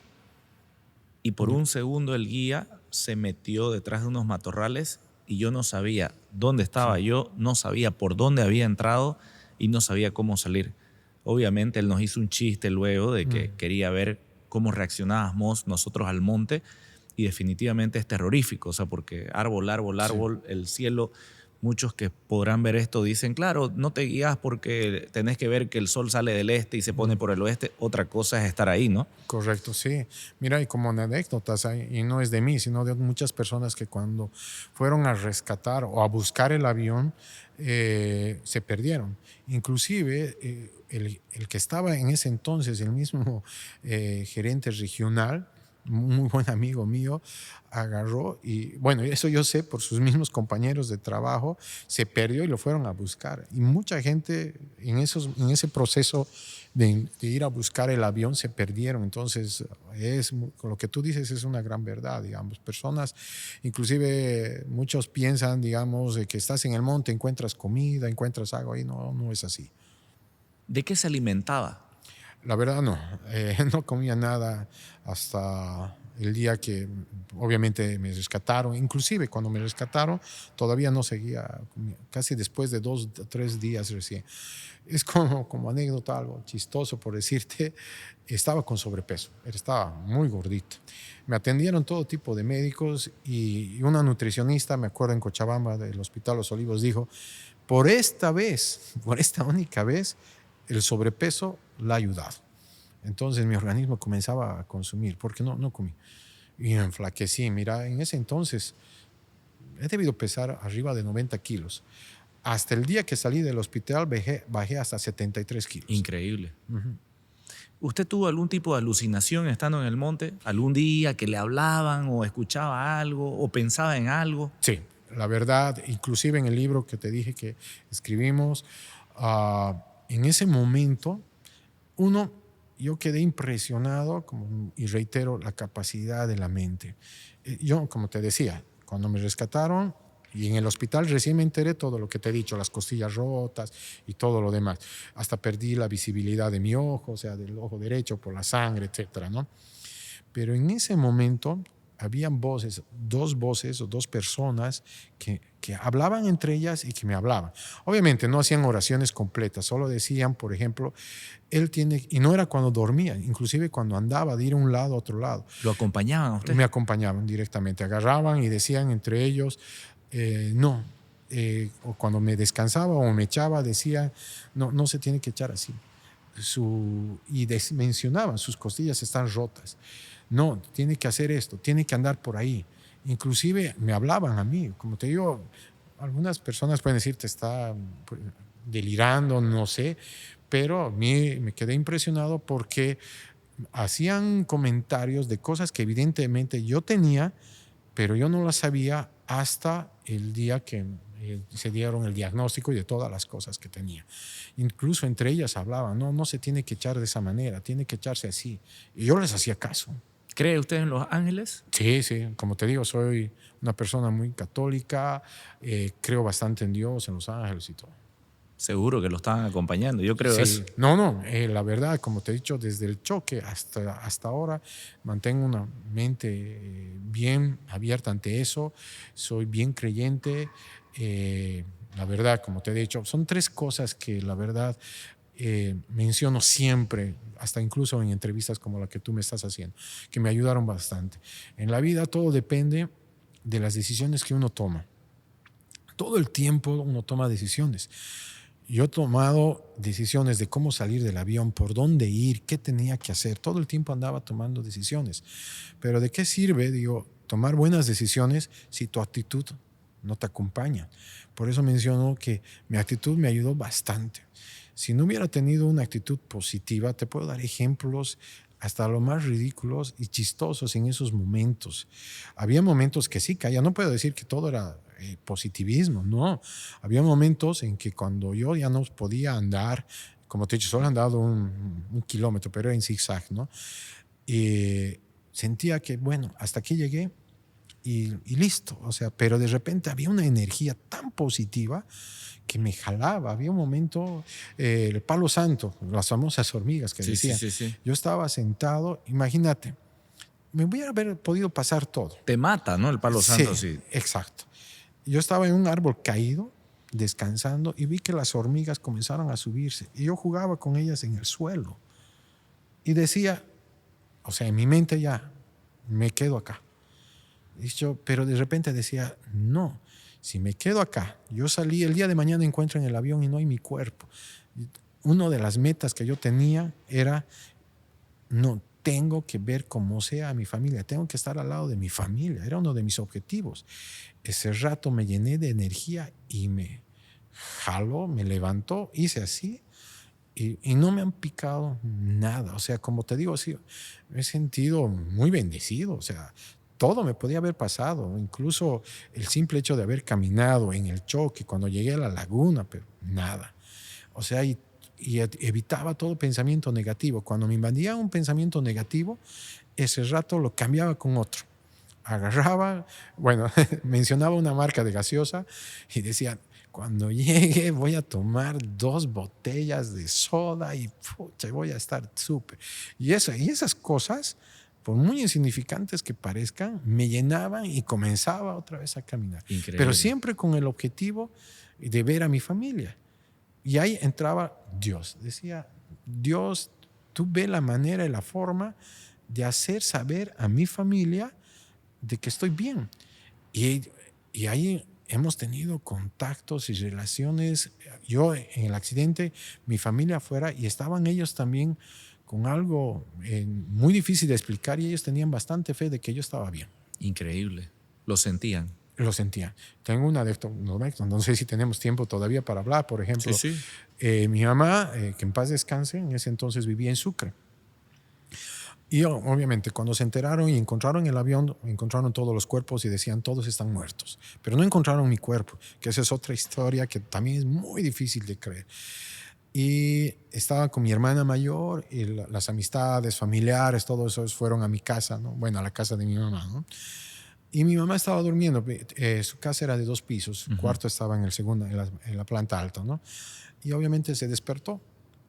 y por un segundo el guía se metió detrás de unos matorrales y yo no sabía dónde estaba yo, no sabía por dónde había entrado y no sabía cómo salir. Obviamente él nos hizo un chiste luego de que quería ver cómo reaccionábamos nosotros al monte y definitivamente es terrorífico, o sea, porque árbol, el cielo, muchos que podrán ver esto dicen, claro, no te guías porque tenés que ver que el sol sale del este y se pone por el oeste, otra cosa es estar ahí, ¿no? Correcto, sí. Mira, y como anécdotas, y no es de mí, sino de muchas personas que cuando fueron a rescatar o a buscar el avión, se perdieron. Inclusive, el que estaba en ese entonces, el mismo gerente regional, muy buen amigo mío, agarró y, bueno, eso yo sé por sus mismos compañeros de trabajo, se perdió y lo fueron a buscar. Y mucha gente en ese proceso de ir a buscar el avión se perdieron. Entonces, lo que tú dices es una gran verdad, digamos. Personas, inclusive muchos piensan, digamos, de que estás en el monte, encuentras comida, encuentras algo ahí. No, no es así. ¿De qué se alimentaba? La verdad no, no comía nada hasta el día que obviamente me rescataron. Inclusive cuando me rescataron todavía no seguía, casi después de 2 o 3 días recién. Es como anécdota, algo chistoso por decirte, estaba con sobrepeso, estaba muy gordito. Me atendieron todo tipo de médicos y una nutricionista, me acuerdo en Cochabamba del Hospital Los Olivos, dijo, por esta única vez, el sobrepeso la ha ayudado. Entonces mi organismo comenzaba a consumir, porque no comí. Y me enflaquecí. Mira, en ese entonces he debido pesar arriba de 90 kilos. Hasta el día que salí del hospital bajé hasta 73 kilos. Increíble. ¿Usted tuvo algún tipo de alucinación estando en el monte? ¿Algún día que le hablaban o escuchaba algo o pensaba en algo? Sí, la verdad, inclusive en el libro que te dije que escribimos, en ese momento, yo quedé impresionado, y reitero, la capacidad de la mente. Yo, como te decía, cuando me rescataron y en el hospital recién me enteré todo lo que te he dicho, las costillas rotas y todo lo demás. Hasta perdí la visibilidad de mi ojo, o sea, del ojo derecho por la sangre, etcétera, ¿no? Pero en ese momento habían dos voces o dos personas que hablaban entre ellas y que me hablaban. Obviamente no hacían oraciones completas, solo decían, por ejemplo, y no era cuando dormía, inclusive cuando andaba de ir a un lado a otro lado. ¿Lo acompañaban a usted? Me acompañaban directamente, agarraban y decían entre ellos, no. O cuando me descansaba o me echaba, decían, no se tiene que echar así. Y mencionaban, sus costillas están rotas. No, tiene que hacer esto, tiene que andar por ahí. Inclusive me hablaban a mí. Como te digo, algunas personas pueden decir te está delirando, no sé, pero a mí me quedé impresionado porque hacían comentarios de cosas que evidentemente yo tenía, pero yo no las sabía hasta el día que se dieron el diagnóstico y de todas las cosas que tenía. Incluso entre ellas hablaban, no se tiene que echar de esa manera, tiene que echarse así. Y yo les hacía caso. ¿Cree usted en los ángeles? Sí, como te digo, soy una persona muy católica, creo bastante en Dios, en los ángeles y todo. Seguro que lo están acompañando, yo creo Sí. eso. No, la verdad, como te he dicho, desde el choque hasta ahora mantengo una mente bien abierta ante eso, soy bien creyente. La verdad, como te he dicho, son 3 cosas que la verdad menciono siempre, hasta incluso en entrevistas como la que tú me estás haciendo, que me ayudaron bastante. En la vida todo depende de las decisiones que uno toma. Todo el tiempo uno toma decisiones. Yo he tomado decisiones de cómo salir del avión, por dónde ir, qué tenía que hacer. Todo el tiempo andaba tomando decisiones. Pero ¿de qué sirve, tomar buenas decisiones si tu actitud no te acompaña? Por eso menciono que mi actitud me ayudó bastante. Si no hubiera tenido una actitud positiva, te puedo dar ejemplos hasta lo más ridículos y chistosos en esos momentos. Había momentos que sí caía, no puedo decir que todo era positivismo, no. Había momentos en que cuando yo ya no podía andar, como te he dicho, solo he andado un kilómetro, pero en zigzag, ¿no? Y sentía que, bueno, hasta aquí llegué y listo. O sea, pero de repente había una energía tan positiva que me jalaba. Había un momento, el palo santo, las famosas hormigas que decían. Sí. Yo estaba sentado, imagínate, me hubiera haber podido pasar todo. Te mata, ¿no? El palo santo, sí. Exacto. Yo estaba en un árbol caído, descansando, y vi que las hormigas comenzaron a subirse. Y yo jugaba con ellas en el suelo. Y decía, o sea, en mi mente ya, me quedo acá. Pero de repente decía, no, si me quedo acá, yo salí, el día de mañana encuentro en el avión y no hay mi cuerpo. Una de las metas que yo tenía era, no, tengo que ver cómo sea a mi familia, tengo que estar al lado de mi familia, era uno de mis objetivos. Ese rato me llené de energía y me jaló, me levantó, hice así y no me han picado nada. O sea, como te digo, sí, me he sentido muy bendecido. O sea, todo me podía haber pasado, incluso el simple hecho de haber caminado en el choque, cuando llegué a la laguna, pero nada. O sea, y evitaba todo pensamiento negativo. Cuando me invadía un pensamiento negativo, ese rato lo cambiaba con otro. Agarraba, bueno, mencionaba una marca de gaseosa y decía, cuando llegue voy a tomar 2 botellas de soda y pucha, voy a estar súper. Y esas cosas, por muy insignificantes que parezcan, me llenaban y comenzaba otra vez a caminar. Increíble. Pero siempre con el objetivo de ver a mi familia. Y ahí entraba Dios. Decía, Dios, tú ve la manera y la forma de hacer saber a mi familia de que estoy bien. Y ahí hemos tenido contactos y relaciones. Yo en el accidente, mi familia afuera, y estaban ellos también con algo muy difícil de explicar, y ellos tenían bastante fe de que yo estaba bien. Increíble. Lo sentían. Lo sentía. Tengo una anécdota, no sé si tenemos tiempo todavía para hablar. Por ejemplo, Sí. Mi mamá, que en paz descanse, en ese entonces vivía en Sucre. Y obviamente cuando se enteraron y encontraron el avión, encontraron todos los cuerpos y decían todos están muertos. Pero no encontraron mi cuerpo, que esa es otra historia que también es muy difícil de creer. Y estaba con mi hermana mayor y las amistades, familiares, todos esos fueron a mi casa, ¿no? Bueno, a la casa de mi mamá, ¿no? Y mi mamá estaba durmiendo. Su casa era de 2 pisos. El cuarto estaba en el segundo, en la planta alta, ¿no? Y obviamente se despertó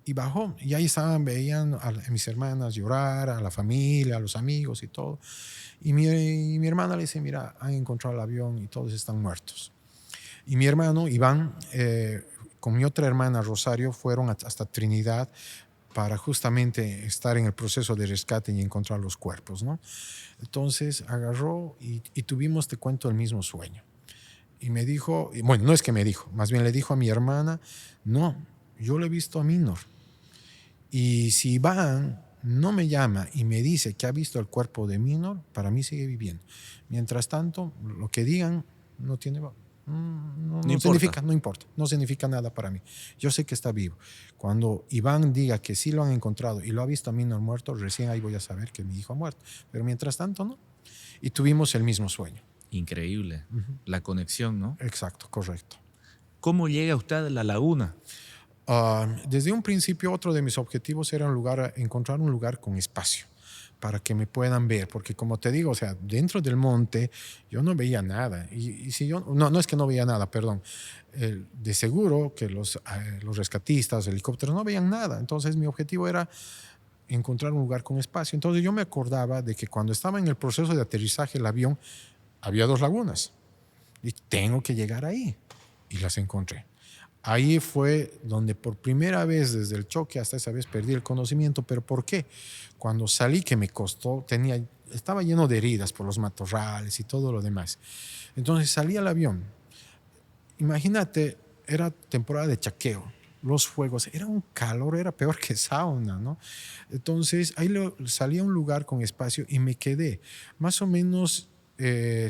y bajó. Y ahí veían a mis hermanas llorar, a la familia, a los amigos y todo. Y mi hermana le dice, mira, han encontrado el avión y todos están muertos. Y mi hermano, Iván, con mi otra hermana, Rosario, fueron hasta Trinidad para justamente estar en el proceso de rescate y encontrar los cuerpos, ¿no? Entonces agarró y tuvimos, te cuento, el mismo sueño. Y me dijo, bueno, no es que me dijo, más bien le dijo a mi hermana, no, yo lo he visto a Minor. Y si Iván no me llama y me dice que ha visto el cuerpo de Minor, para mí sigue viviendo. Mientras tanto, lo que digan no tiene valor. No significa, no importa, no significa nada para mí. Yo sé que está vivo. Cuando Iván diga que sí lo han encontrado y lo ha visto a Minor muerto, recién ahí voy a saber que mi hijo ha muerto. Pero mientras tanto, no. Y tuvimos el mismo sueño. Increíble. La conexión, ¿no? Exacto, correcto. ¿Cómo llega usted a la laguna? Desde un principio, otro de mis objetivos era encontrar un lugar con espacio para que me puedan ver, porque como te digo, o sea, dentro del monte yo no veía nada. Y si yo, no es que no veía nada, perdón. De seguro que los rescatistas, helicópteros no veían nada. Entonces mi objetivo era encontrar un lugar con espacio. Entonces yo me acordaba de que cuando estaba en el proceso de aterrizaje el avión, había 2 lagunas y tengo que llegar ahí, y las encontré. Ahí fue donde por primera vez desde el choque hasta esa vez perdí el conocimiento. ¿Pero por qué? Cuando salí, que me costó, estaba lleno de heridas por los matorrales y todo lo demás. Entonces salí al avión. Imagínate, era temporada de chaqueo. Los fuegos, era un calor, era peor que sauna, ¿no? Entonces ahí salí a un lugar con espacio y me quedé. Más o menos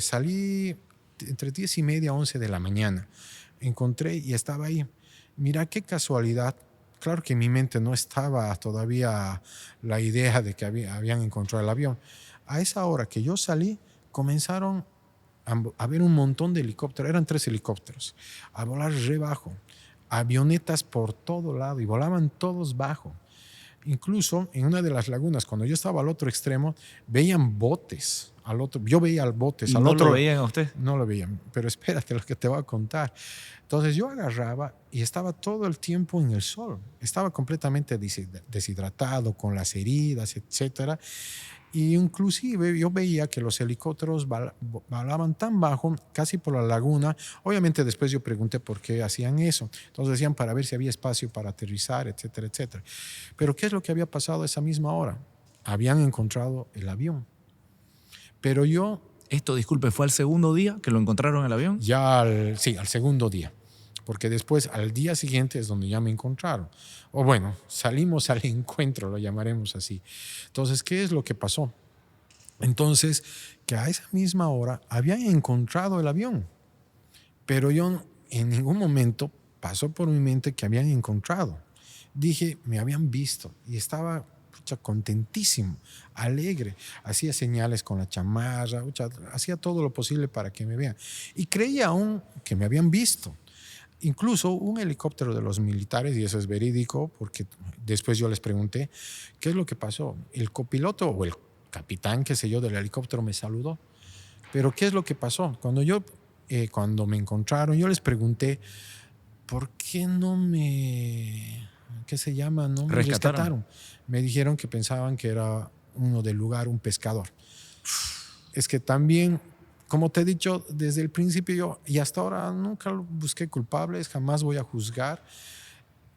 salí entre 10:30 a 11 de la mañana. Encontré y estaba ahí. Mira qué casualidad. Claro que en mi mente no estaba todavía la idea de que habían encontrado el avión. A esa hora que yo salí, comenzaron a ver un montón de helicópteros. Eran 3 helicópteros. A volar re bajo. Avionetas por todo lado y volaban todos bajo. Incluso en una de las lagunas, cuando yo estaba al otro extremo, veían botes. Yo veía botes. ¿Y al no otro, lo veían a usted? No lo veían, pero espérate lo que te voy a contar. Entonces yo agarraba y estaba todo el tiempo en el sol. Estaba completamente deshidratado, con las heridas, etcétera. Y inclusive yo veía que los helicópteros volaban tan bajo, casi por la laguna. Obviamente después yo pregunté por qué hacían eso. Entonces decían para ver si había espacio para aterrizar, etcétera, etcétera. Pero ¿qué es lo que había pasado a esa misma hora? Habían encontrado el avión. Pero yo... Esto, disculpe, ¿fue al segundo día que lo encontraron en el avión? Sí, al segundo día. Porque después, al día siguiente, es donde ya me encontraron. O bueno, salimos al encuentro, lo llamaremos así. Entonces, ¿qué es lo que pasó? Entonces, que a esa misma hora habían encontrado el avión. Pero yo en ningún momento pasó por mi mente que habían encontrado. Dije, me habían visto y estaba contentísimo, alegre. Hacía señales con la chamarra, hacía todo lo posible para que me vean. Y creía aún que me habían visto. Incluso un helicóptero de los militares, y eso es verídico, porque después yo les pregunté, ¿qué es lo que pasó? El copiloto o el capitán, qué sé yo, del helicóptero me saludó. Pero ¿qué es lo que pasó? Cuando me encontraron, yo les pregunté, ¿por qué no me... ¿qué se llama? No me rescataron. Me dijeron que pensaban que era uno del lugar, un pescador. Es que también, como te he dicho desde el principio, y hasta ahora nunca busqué culpables, jamás voy a juzgar.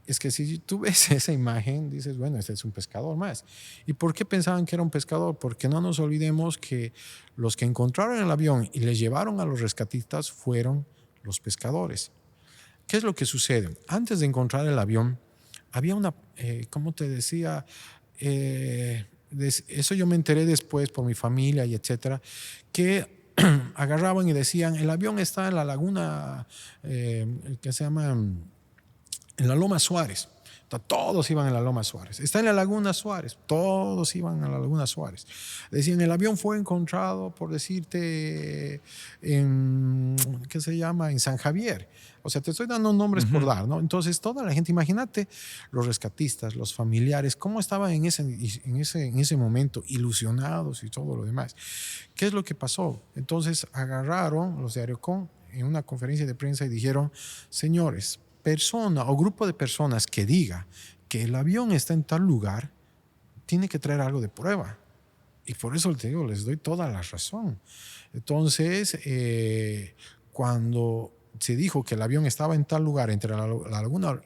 Es que si tú ves esa imagen, dices, bueno, este es un pescador más. ¿Y por qué pensaban que era un pescador? Porque no nos olvidemos que los que encontraron el avión y les llevaron a los rescatistas fueron los pescadores. ¿Qué es lo que sucede? Antes de encontrar el avión, había una, ¿cómo te decía? Eso yo me enteré después por mi familia y etcétera, que agarraban y decían, el avión está en la laguna, que se llama, en la Loma Suárez. Todos iban a la Loma Suárez. Está en la Laguna Suárez. Todos iban a la Laguna Suárez. Decían, el avión fue encontrado, por decirte, ¿qué se llama? En San Javier. O sea, te estoy dando nombres por dar, ¿no? Entonces, toda la gente, imagínate los rescatistas, los familiares, cómo estaban en ese momento, ilusionados y todo lo demás. ¿Qué es lo que pasó? Entonces, agarraron los de Aerocom en una conferencia de prensa y dijeron, señores, persona o grupo de personas que diga que el avión está en tal lugar, tiene que traer algo de prueba. Y por eso te digo, les doy toda la razón. Entonces, cuando se dijo que el avión estaba en tal lugar, entre la Laguna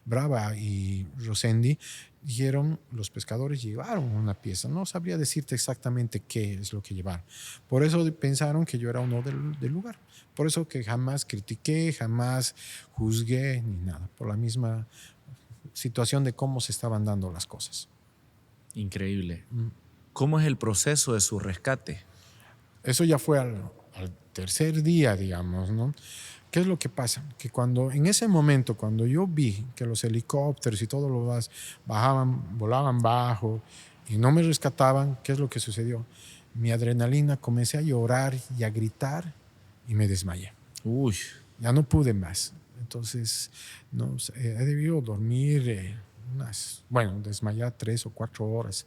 Brava y Rosendi, dijeron, los pescadores llevaron una pieza. No sabría decirte exactamente qué es lo que llevaron. Por eso pensaron que yo era uno del lugar. Por eso que jamás critiqué, jamás juzgué, ni nada. Por la misma situación de cómo se estaban dando las cosas. Increíble. ¿Cómo es el proceso de su rescate? Eso ya fue al tercer día, digamos, ¿no? ¿Qué es lo que pasa? Que en ese momento, cuando yo vi que los helicópteros y todo lo demás volaban bajo y no me rescataban, ¿qué es lo que sucedió? Mi adrenalina, comencé a llorar y a gritar y me desmayé. Uy. Ya no pude más. Entonces, no, he debido dormir desmayar 3 o 4 horas,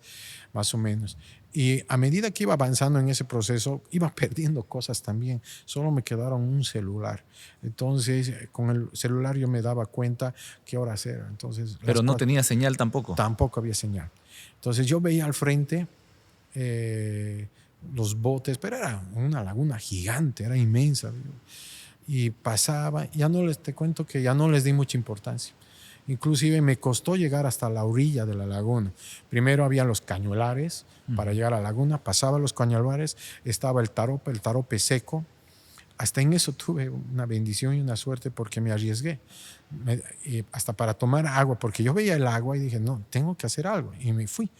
más o menos. Y a medida que iba avanzando en ese proceso, iba perdiendo cosas también. Solo me quedaron un celular. Entonces, con el celular yo me daba cuenta qué horas era. Entonces, Pero no tenía señal tampoco. Tampoco había señal. Entonces, yo veía al frente los botes, pero era una laguna gigante, era inmensa. Y pasaba, te cuento que ya no les di mucha importancia. Inclusive me costó llegar hasta la orilla de la laguna. Primero había los cañuelares para llegar a la laguna, pasaba los cañuelares, estaba el tarope seco. Hasta en eso tuve una bendición y una suerte porque me arriesgué. Hasta para tomar agua, porque yo veía el agua y dije, no, tengo que hacer algo. Y me fui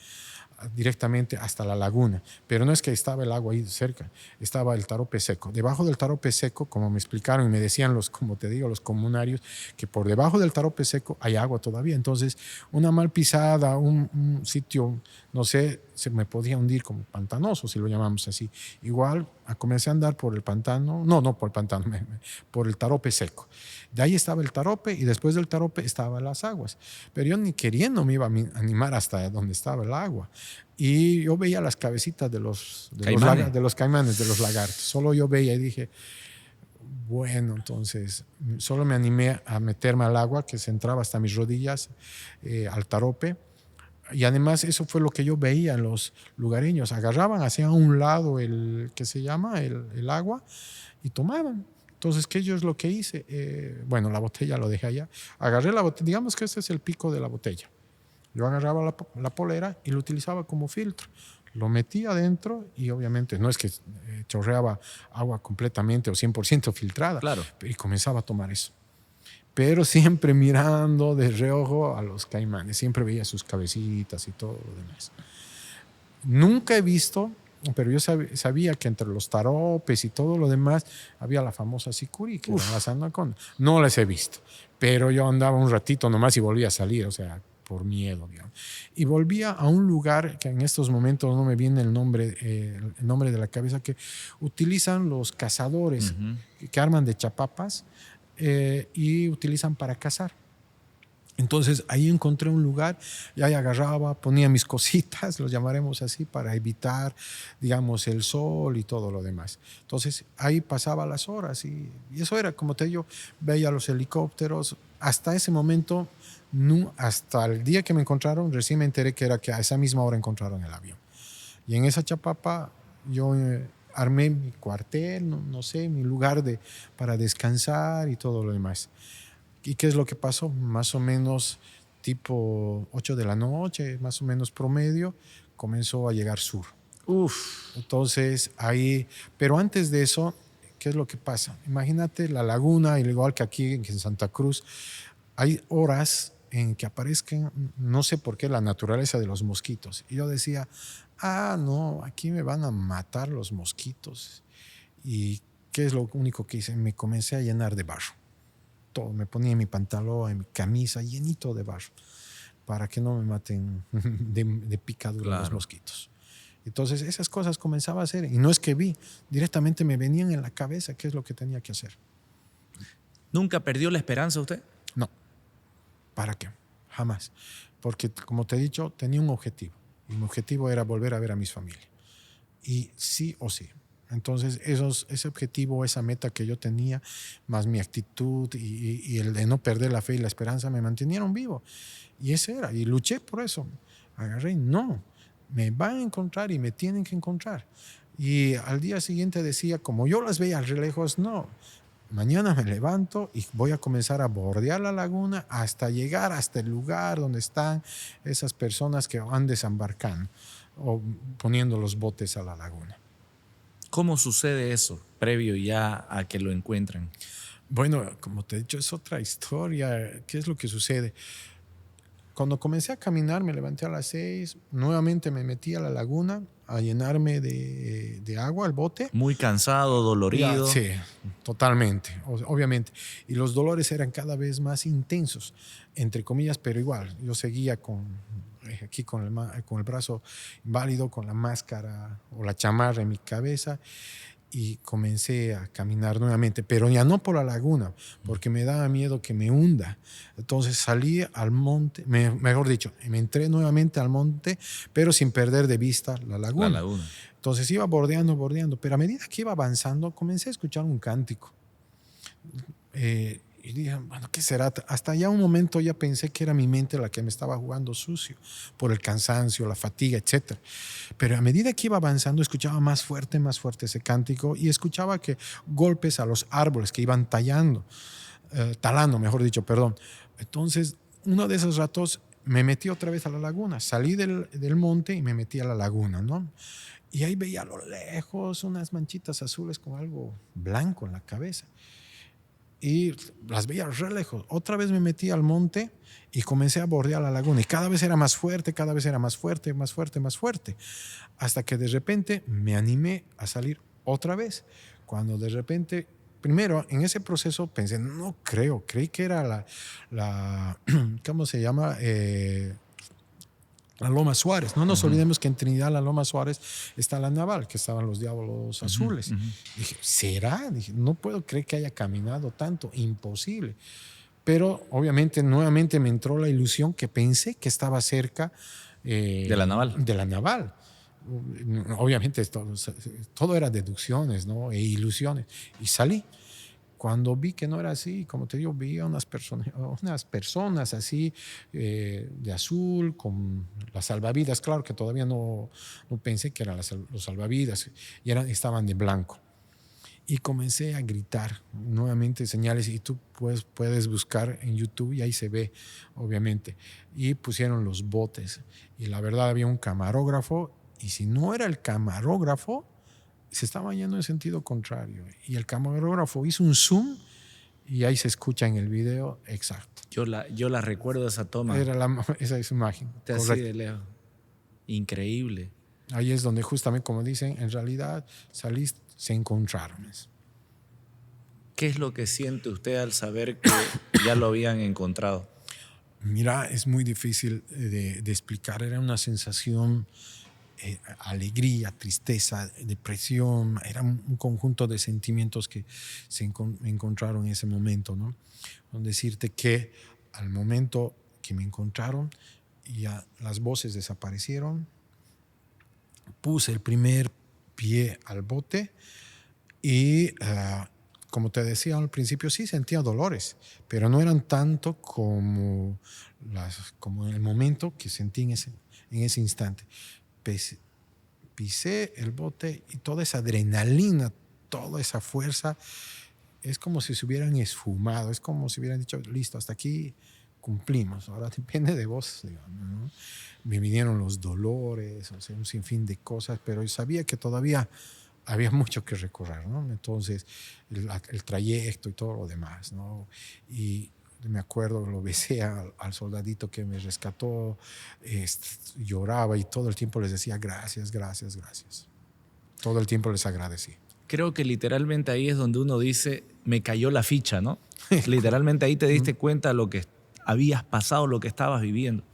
directamente hasta la laguna, pero no es que estaba el agua ahí cerca, estaba el tarope seco. Debajo del tarope seco, como me explicaron y me decían como te digo, los comunarios, que por debajo del tarope seco hay agua todavía. Entonces, una mal pisada, un sitio, no sé, se me podía hundir como pantanoso, si lo llamamos así. Igual, comencé a andar por el pantano, no por el pantano, por el tarope seco. De ahí estaba el tarope y después del tarope estaban las aguas. Pero yo ni queriendo me iba a animar hasta donde estaba el agua. Y yo veía las cabecitas de los caimanes, de los lagartos. Solo yo veía y dije, bueno, entonces solo me animé a meterme al agua que se entraba hasta mis rodillas, al tarope. Y además eso fue lo que yo veía en los lugareños. Agarraban, hacían a un lado el agua y tomaban. Entonces, ¿qué yo es lo que hice? La botella lo dejé allá. Agarré la botella, digamos que este es el pico de la botella. Yo agarraba la polera y lo utilizaba como filtro. Lo metía adentro y obviamente no es que chorreaba agua completamente o 100% filtrada. Claro. Y comenzaba a tomar eso. Pero siempre mirando de reojo a los caimanes. Siempre veía sus cabecitas y todo lo demás. Nunca he visto, pero yo sabía que entre los taropes y todo lo demás había la famosa sicuri, que eran las anacondas. No las he visto, pero yo andaba un ratito nomás y volvía a salir, o sea, por miedo, digamos. Y volvía a un lugar que en estos momentos no me viene el nombre de la cabeza, que utilizan los cazadores, que arman de chapapas y utilizan para cazar. Entonces ahí encontré un lugar y ahí agarraba, ponía mis cositas, los llamaremos así, para evitar, digamos, el sol y todo lo demás. Entonces ahí pasaba las horas y eso era, como te digo, veía los helicópteros. Hasta ese momento, hasta el día que me encontraron, recién me enteré que a esa misma hora encontraron el avión. Y en esa chapapa yo armé mi cuartel, no sé, mi lugar para descansar y todo lo demás. ¿Y qué es lo que pasó? Más o menos tipo 8 de la noche, más o menos promedio, comenzó a llegar sur. Entonces ahí, pero antes de eso, ¿qué es lo que pasa? Imagínate la laguna, igual que aquí en Santa Cruz, hay horas en que aparezcan, no sé por qué, la naturaleza de los mosquitos. Y yo decía, no, aquí me van a matar los mosquitos. ¿Y qué es lo único que hice? Me comencé a llenar de barro. Todo, me ponía en mi pantalón, en mi camisa, llenito de barro, para que no me maten de picadura los mosquitos. Entonces esas cosas comenzaba a hacer y no es que vi, directamente me venían en la cabeza qué es lo que tenía que hacer. ¿Nunca perdió la esperanza usted? No. ¿Para qué? Jamás. Porque, como te he dicho, tenía un objetivo. Y mi objetivo era volver a ver a mis familias. Y sí o sí. Entonces, ese objetivo, esa meta que yo tenía, más mi actitud y el de no perder la fe y la esperanza, me mantenieron vivo. Y ese era. Y luché por eso. Agarré, no. Me van a encontrar y me tienen que encontrar. Y al día siguiente decía, como yo las veía re lejos, no. Mañana me levanto y voy a comenzar a bordear la laguna hasta llegar hasta el lugar donde están esas personas que van desembarcando o poniendo los botes a la laguna. ¿Cómo sucede eso previo ya a que lo encuentren? Bueno, como te he dicho, es otra historia. ¿Qué es lo que sucede? Cuando comencé a caminar, me levanté a las 6, nuevamente me metí a la laguna a llenarme de agua, al bote. Muy cansado, dolorido. Sí, totalmente, obviamente. Y los dolores eran cada vez más intensos, entre comillas, pero igual. Yo seguía aquí con el brazo inválido, con la máscara o la chamarra en mi cabeza. y comencé a caminar nuevamente, pero ya no por la laguna, porque me daba miedo que me hunda. Entonces salí al monte, mejor dicho, me entré nuevamente al monte, pero sin perder de vista la laguna. La laguna. Entonces iba bordeando, pero a medida que iba avanzando, comencé a escuchar un cántico. Y dije, bueno, ¿qué será? Hasta ya un momento ya pensé que era mi mente la que me estaba jugando sucio por el cansancio, la fatiga, etc. Pero a medida que iba avanzando, escuchaba más fuerte ese cántico y escuchaba que golpes a los árboles que iban talando, mejor dicho, perdón. Entonces, uno de esos ratos me metí otra vez a la laguna. Salí del monte y me metí a la laguna, ¿no? Y ahí veía a lo lejos unas manchitas azules con algo blanco en la cabeza. Y las veía re lejos. Otra vez me metí al monte y comencé a bordear la laguna. Y cada vez era más fuerte, cada vez era más fuerte, más fuerte, más fuerte. Hasta que de repente me animé a salir otra vez. Cuando de repente, primero en ese proceso pensé, no creo, creí que era ¿cómo se llama? La Loma Suárez. No nos olvidemos que en Trinidad, la Loma Suárez, está la Naval, que estaban los Diablos Azules. Dije, ¿será? Dije, no puedo creer que haya caminado tanto, imposible. Pero obviamente nuevamente me entró la ilusión que pensé que estaba cerca de la Naval. De la Naval. Obviamente todo era deducciones, ¿no? E ilusiones. Y salí. Cuando vi que no era así, como te digo, vi a unas personas así de azul, con las salvavidas. Claro que todavía no pensé que eran los salvavidas, y estaban de blanco. Y comencé a gritar nuevamente señales, y tú puedes buscar en YouTube y ahí se ve, obviamente. Y pusieron los botes, y la verdad había un camarógrafo, y si no era el camarógrafo, se estaba yendo en sentido contrario. Y el camarógrafo hizo un zoom y ahí se escucha en el video exacto. Yo la recuerdo esa toma. Esa es imagen. Así de lejos. Increíble. Ahí es donde justamente, como dicen, en realidad se encontraron. ¿Qué es lo que siente usted al saber que ya lo habían encontrado? Mira, es muy difícil de explicar. Era una sensación... alegría, tristeza, depresión, era un conjunto de sentimientos que se encontraron en ese momento, ¿no? Con decirte que al momento que me encontraron, ya las voces desaparecieron, puse el primer pie al bote y como te decía al principio, sí sentía dolores, pero no eran tanto como en el momento que sentí en ese instante. Pisé el bote y toda esa adrenalina, toda esa fuerza, es como si se hubieran esfumado, es como si hubieran dicho, listo, hasta aquí cumplimos, ahora depende de vos, digamos, ¿no? Me vinieron los dolores, o sea, un sinfín de cosas, pero yo sabía que todavía había mucho que recorrer, ¿no? Entonces, el trayecto y todo lo demás, ¿no? Y me acuerdo, lo besé al soldadito que me rescató, lloraba y todo el tiempo les decía gracias, gracias, gracias. Todo el tiempo les agradecí. Creo que literalmente ahí es donde uno dice, me cayó la ficha, ¿no? Literalmente ahí te diste cuenta de lo que habías pasado, lo que estabas viviendo.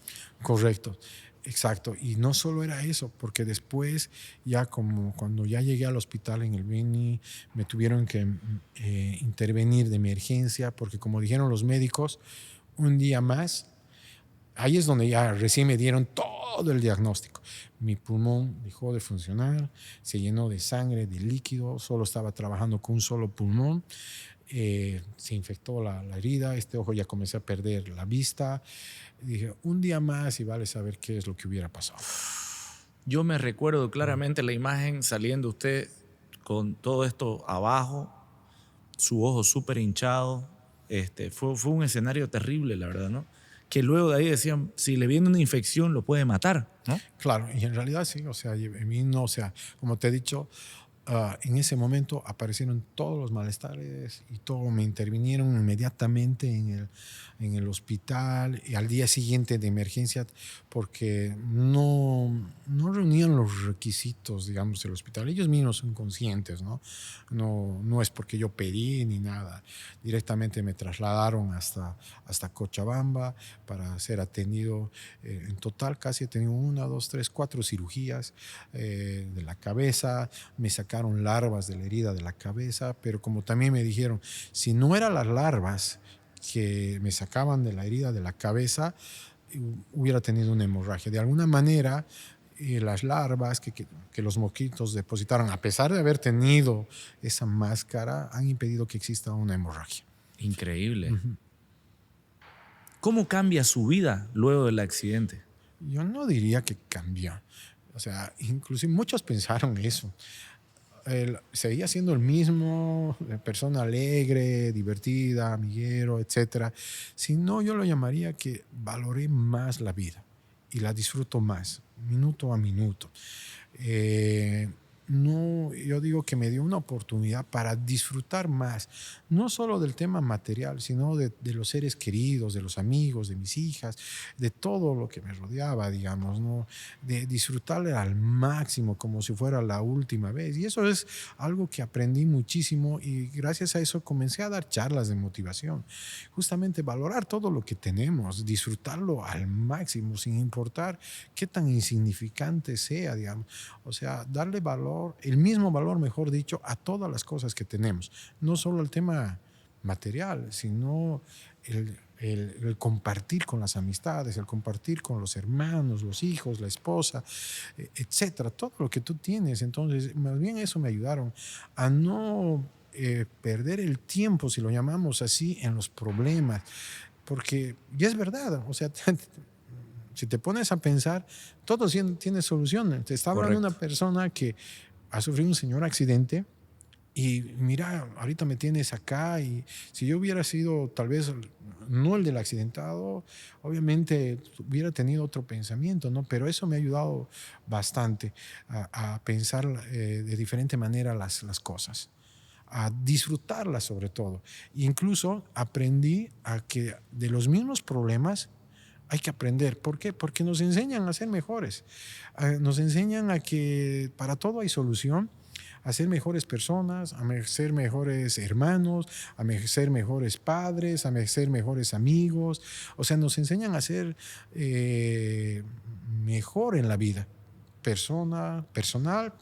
Correcto. Exacto, y no solo era eso, porque después ya como cuando ya llegué al hospital en el Beni, me tuvieron que intervenir de emergencia, porque como dijeron los médicos, un día más, ahí es donde ya recién me dieron todo el diagnóstico. Mi pulmón dejó de funcionar, se llenó de sangre, de líquido, solo estaba trabajando con un solo pulmón. Se infectó la herida, este ojo ya comencé a perder la vista. Dije, un día más y vale saber qué es lo que hubiera pasado. Yo me recuerdo claramente la imagen saliendo usted con todo esto abajo, su ojo súper hinchado. Fue un escenario terrible, la verdad, ¿no? Que luego de ahí decían, si le viene una infección lo puede matar, ¿no? Claro, y en realidad sí, o sea, como te he dicho, en ese momento aparecieron todos los malestares y todo, me intervinieron inmediatamente en el hospital y al día siguiente de emergencia porque no reunían los requisitos, digamos, del hospital. Ellos mismos son conscientes, ¿no? No es porque yo pedí ni nada. Directamente me trasladaron hasta Cochabamba para ser atendido. En total casi he tenido 1, 2, 3, 4 cirugías de la cabeza. Me sacaron sacaron larvas de la herida de la cabeza, pero como también me dijeron, si no eran las larvas que me sacaban de la herida de la cabeza, hubiera tenido una hemorragia. De alguna manera, las larvas que los mosquitos depositaron, a pesar de haber tenido esa máscara, han impedido que exista una hemorragia. Increíble. ¿Cómo cambia su vida luego del accidente? Yo no diría que cambió. O sea, inclusive muchos pensaron eso. Seguía siendo el mismo, persona alegre, divertida, amiguero, etcétera. Si no, yo lo llamaría que valoré más la vida y la disfruto más, minuto a minuto. No, yo digo que me dio una oportunidad para disfrutar más, no solo del tema material, sino de los seres queridos, de los amigos, de mis hijas, de todo lo que me rodeaba, digamos, ¿no? De disfrutarle al máximo como si fuera la última vez. Y eso es algo que aprendí muchísimo y gracias a eso comencé a dar charlas de motivación. Justamente valorar todo lo que tenemos, disfrutarlo al máximo, sin importar qué tan insignificante sea, digamos. O sea, darle valor, el mismo valor, mejor dicho, a todas las cosas que tenemos. No solo el tema material, sino el compartir con las amistades, el compartir con los hermanos, los hijos, la esposa, etcétera. Todo lo que tú tienes. Entonces, más bien eso me ayudaron a no perder el tiempo, si lo llamamos así, en los problemas. Porque ya es verdad, o sea, si te pones a pensar, todo tiene solución. Te está hablando una persona que ha sufrido un señor accidente y mira, ahorita me tienes acá y si yo hubiera sido tal vez no el del accidentado, obviamente hubiera tenido otro pensamiento, ¿no? Pero eso me ha ayudado bastante a pensar de diferente manera las cosas, a disfrutarlas sobre todo. E incluso aprendí a que de los mismos problemas hay que aprender. ¿Por qué? Porque nos enseñan a ser mejores. Nos enseñan a que para todo hay solución, a ser mejores personas, a ser mejores hermanos, a ser mejores padres, a ser mejores amigos. O sea, nos enseñan a ser mejor en la vida, personal,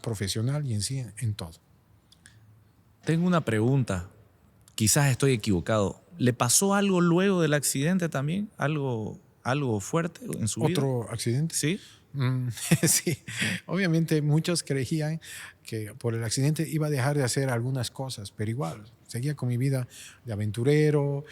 profesional y en sí, en todo. Tengo una pregunta. Quizás estoy equivocado. ¿Le pasó algo luego del accidente también? ¿Algo fuerte en su vida? ¿Otro accidente? Sí. Sí, obviamente muchos creían que por el accidente iba a dejar de hacer algunas cosas, pero igual, seguía con mi vida de aventurero,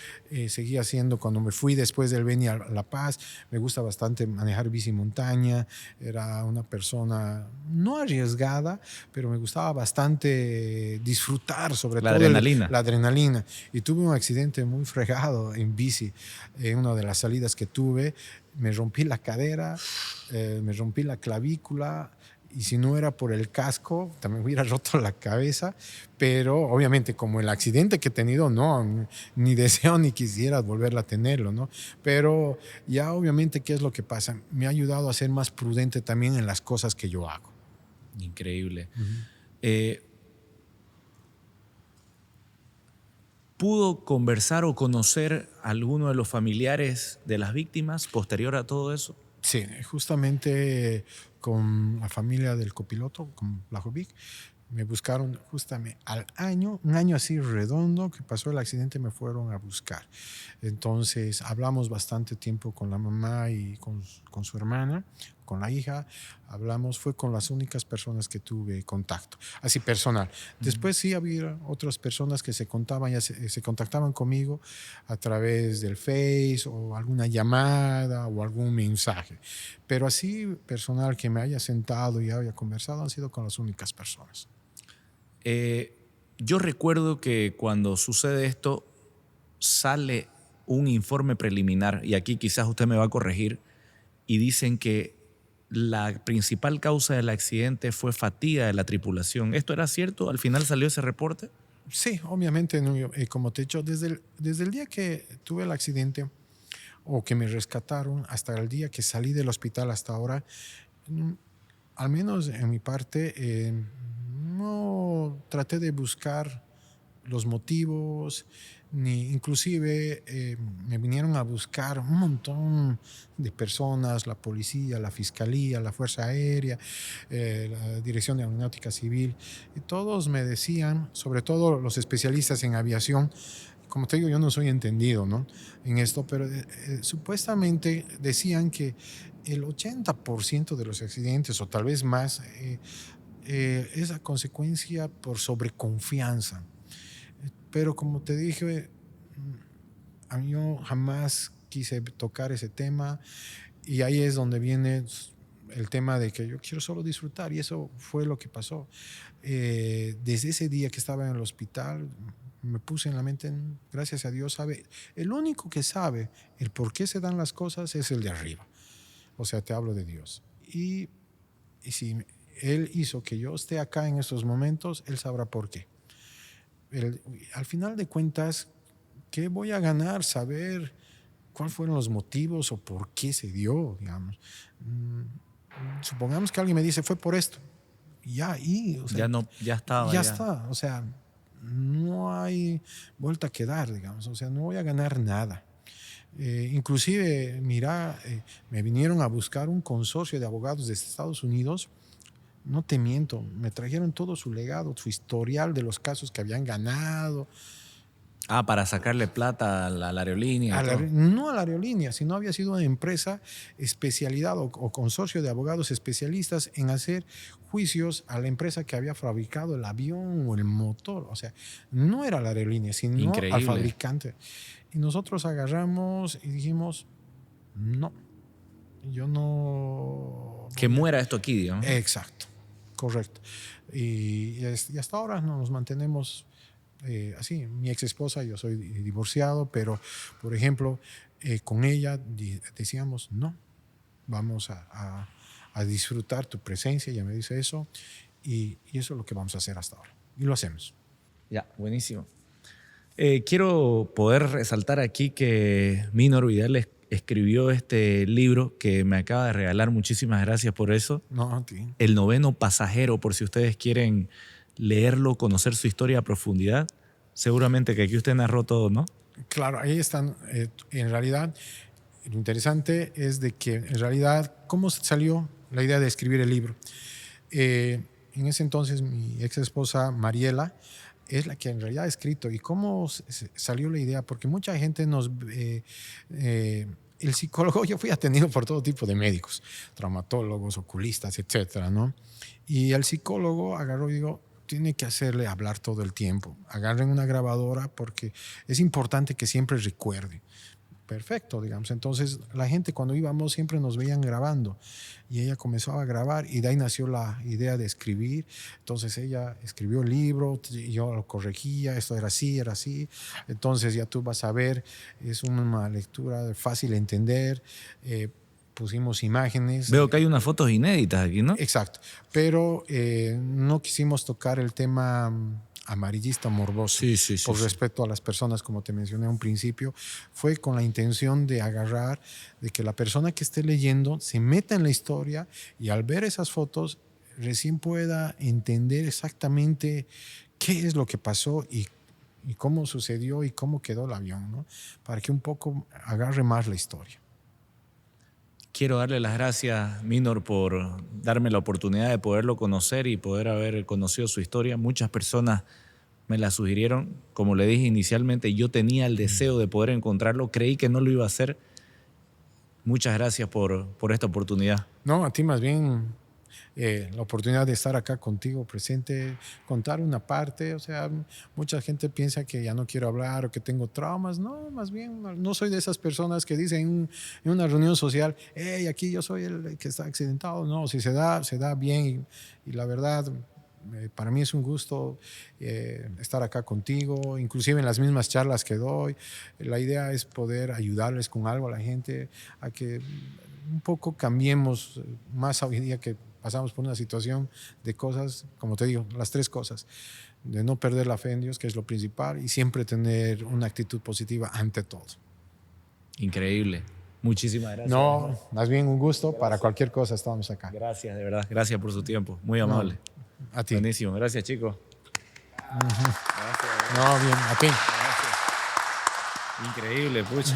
seguía haciendo cuando me fui después del Beni a La Paz, me gusta bastante manejar bici montaña, era una persona no arriesgada, pero me gustaba bastante disfrutar sobre todo la adrenalina. Y tuve un accidente muy fregado en bici, en una de las salidas que tuve, me rompí la cadera, me rompí la clavícula y si no era por el casco también hubiera roto la cabeza, pero obviamente como el accidente que he tenido no, ni deseo ni quisiera volverla a tenerlo, ¿no? Pero ya obviamente ¿qué es lo que pasa? Me ha ayudado a ser más prudente también en las cosas que yo hago. Increíble. ¿Pudo conversar o conocer a alguno de los familiares de las víctimas posterior a todo eso? Sí, justamente con la familia del copiloto, con Blajovic, me buscaron justamente al año, un año así redondo que pasó el accidente, me fueron a buscar. Entonces hablamos bastante tiempo con la mamá y con su hermana, con la hija, hablamos, fue con las únicas personas que tuve contacto, así personal. Después sí había otras personas que se contactaban conmigo a través del Face o alguna llamada o algún mensaje, pero así personal que me haya sentado y haya conversado han sido con las únicas personas. Yo recuerdo que cuando sucede esto sale un informe preliminar y aquí quizás usted me va a corregir y dicen que la principal causa del accidente fue fatiga de la tripulación. ¿Esto era cierto? ¿Al final salió ese reporte? Sí, obviamente, como te he dicho, desde el día que tuve el accidente o que me rescataron hasta el día que salí del hospital hasta ahora, al menos en mi parte, no traté de buscar los motivos, ni inclusive me vinieron a buscar un montón de personas, la policía, la fiscalía, la Fuerza Aérea, la Dirección de Aeronáutica Civil, y todos me decían, sobre todo los especialistas en aviación, como te digo, yo no soy entendido, ¿no?, en esto, pero supuestamente decían que el 80% de los accidentes, o tal vez más, es a consecuencia por sobreconfianza. Pero como te dije, yo jamás quise tocar ese tema, y ahí es donde viene el tema de que yo quiero solo disfrutar, y eso fue lo que pasó. Desde ese día que estaba en el hospital, me puse en la mente, gracias a Dios, sabe, el único que sabe el por qué se dan las cosas es el de arriba. O sea, te hablo de Dios. Y si Él hizo que yo esté acá en estos momentos, Él sabrá por qué. Al final de cuentas, ¿qué voy a ganar? Saber cuáles fueron los motivos o por qué se dio, digamos. Supongamos que alguien me dice, fue por esto. O sea, Ya no, ya estaba. ya está. O sea, no hay vuelta que dar, digamos. O sea, no voy a ganar nada. Inclusive, mira, me vinieron a buscar un consorcio de abogados de Estados Unidos. No te miento, me trajeron todo su legado, su historial de los casos que habían ganado. Para sacarle plata a la aerolínea. No a la aerolínea, sino había sido una empresa especialidad o consorcio de abogados especialistas en hacer juicios a la empresa que había fabricado el avión o el motor. O sea, no era la aerolínea, sino Increíble. al fabricante. Y nosotros agarramos y dijimos, no, yo no... Que muera esto aquí, digamos. Exacto, correcto. Y hasta ahora nos mantenemos así. Mi ex esposa, yo soy divorciado, pero por ejemplo, con ella decíamos, no, vamos a disfrutar tu presencia, ella me dice eso, y eso es lo que vamos a hacer hasta ahora. Y lo hacemos. Ya, buenísimo. Quiero poder resaltar aquí que Minor Vidal escribió este libro que me acaba de regalar. Muchísimas gracias por eso. No, a ti. El noveno pasajero, por si ustedes quieren leerlo, conocer su historia a profundidad. Seguramente que aquí usted narró todo, ¿no? Claro, ahí están. En realidad, lo interesante es de que en realidad, ¿cómo salió la idea de escribir el libro? En ese entonces, mi ex esposa Mariela es la que en realidad ha escrito. ¿Y cómo salió la idea? Porque mucha gente el psicólogo, yo fui atendido por todo tipo de médicos, traumatólogos, oculistas, etcétera, ¿no? Y el psicólogo agarró y digo, tiene que hacerle hablar todo el tiempo. Agarren una grabadora porque es importante que siempre recuerde. Perfecto, digamos. Entonces, la gente cuando íbamos siempre nos veían grabando, y ella comenzó a grabar, y de ahí nació la idea de escribir. Entonces, ella escribió el libro, y yo lo corregía, esto era así, era así. Entonces, ya tú vas a ver, es una lectura fácil de entender. Pusimos imágenes. Veo que hay unas fotos inéditas aquí, ¿no? Exacto, pero no quisimos tocar el tema amarillista morboso. Sí, por respeto a las personas, como te mencioné a un principio. Fue con la intención de agarrar, de que la persona que esté leyendo se meta en la historia, y al ver esas fotos recién pueda entender exactamente qué es lo que pasó y cómo sucedió y cómo quedó el avión, ¿no? Para que un poco agarre más la historia. Quiero darle las gracias, Minor, por darme la oportunidad de poderlo conocer y poder haber conocido su historia. Muchas personas me la sugirieron. Como le dije inicialmente, yo tenía el deseo de poder encontrarlo. Creí que no lo iba a hacer. Muchas gracias por esta oportunidad. No, a ti más bien la oportunidad de estar acá contigo presente, contar una parte. O sea, mucha gente piensa que ya no quiero hablar o que tengo traumas. No, más bien no soy de esas personas que dicen en una reunión social, hey, aquí yo soy el que está accidentado. No, si se da bien, y la verdad, para mí es un gusto estar acá contigo, inclusive en las mismas charlas que doy. La idea es poder ayudarles con algo a la gente, a que un poco cambiemos más hoy día, que pasamos por una situación de cosas, como te digo, las tres cosas: de no perder la fe en Dios, que es lo principal, y siempre tener una actitud positiva ante todo. Increíble. Muchísimas gracias. No, más bien un gusto. Gracias. Para cualquier cosa estamos acá. Gracias, de verdad. Gracias por su tiempo. Muy amable. No, a ti. Buenísimo. Gracias, chicos. Gracias. No, bien, a ti. Increíble, pucha.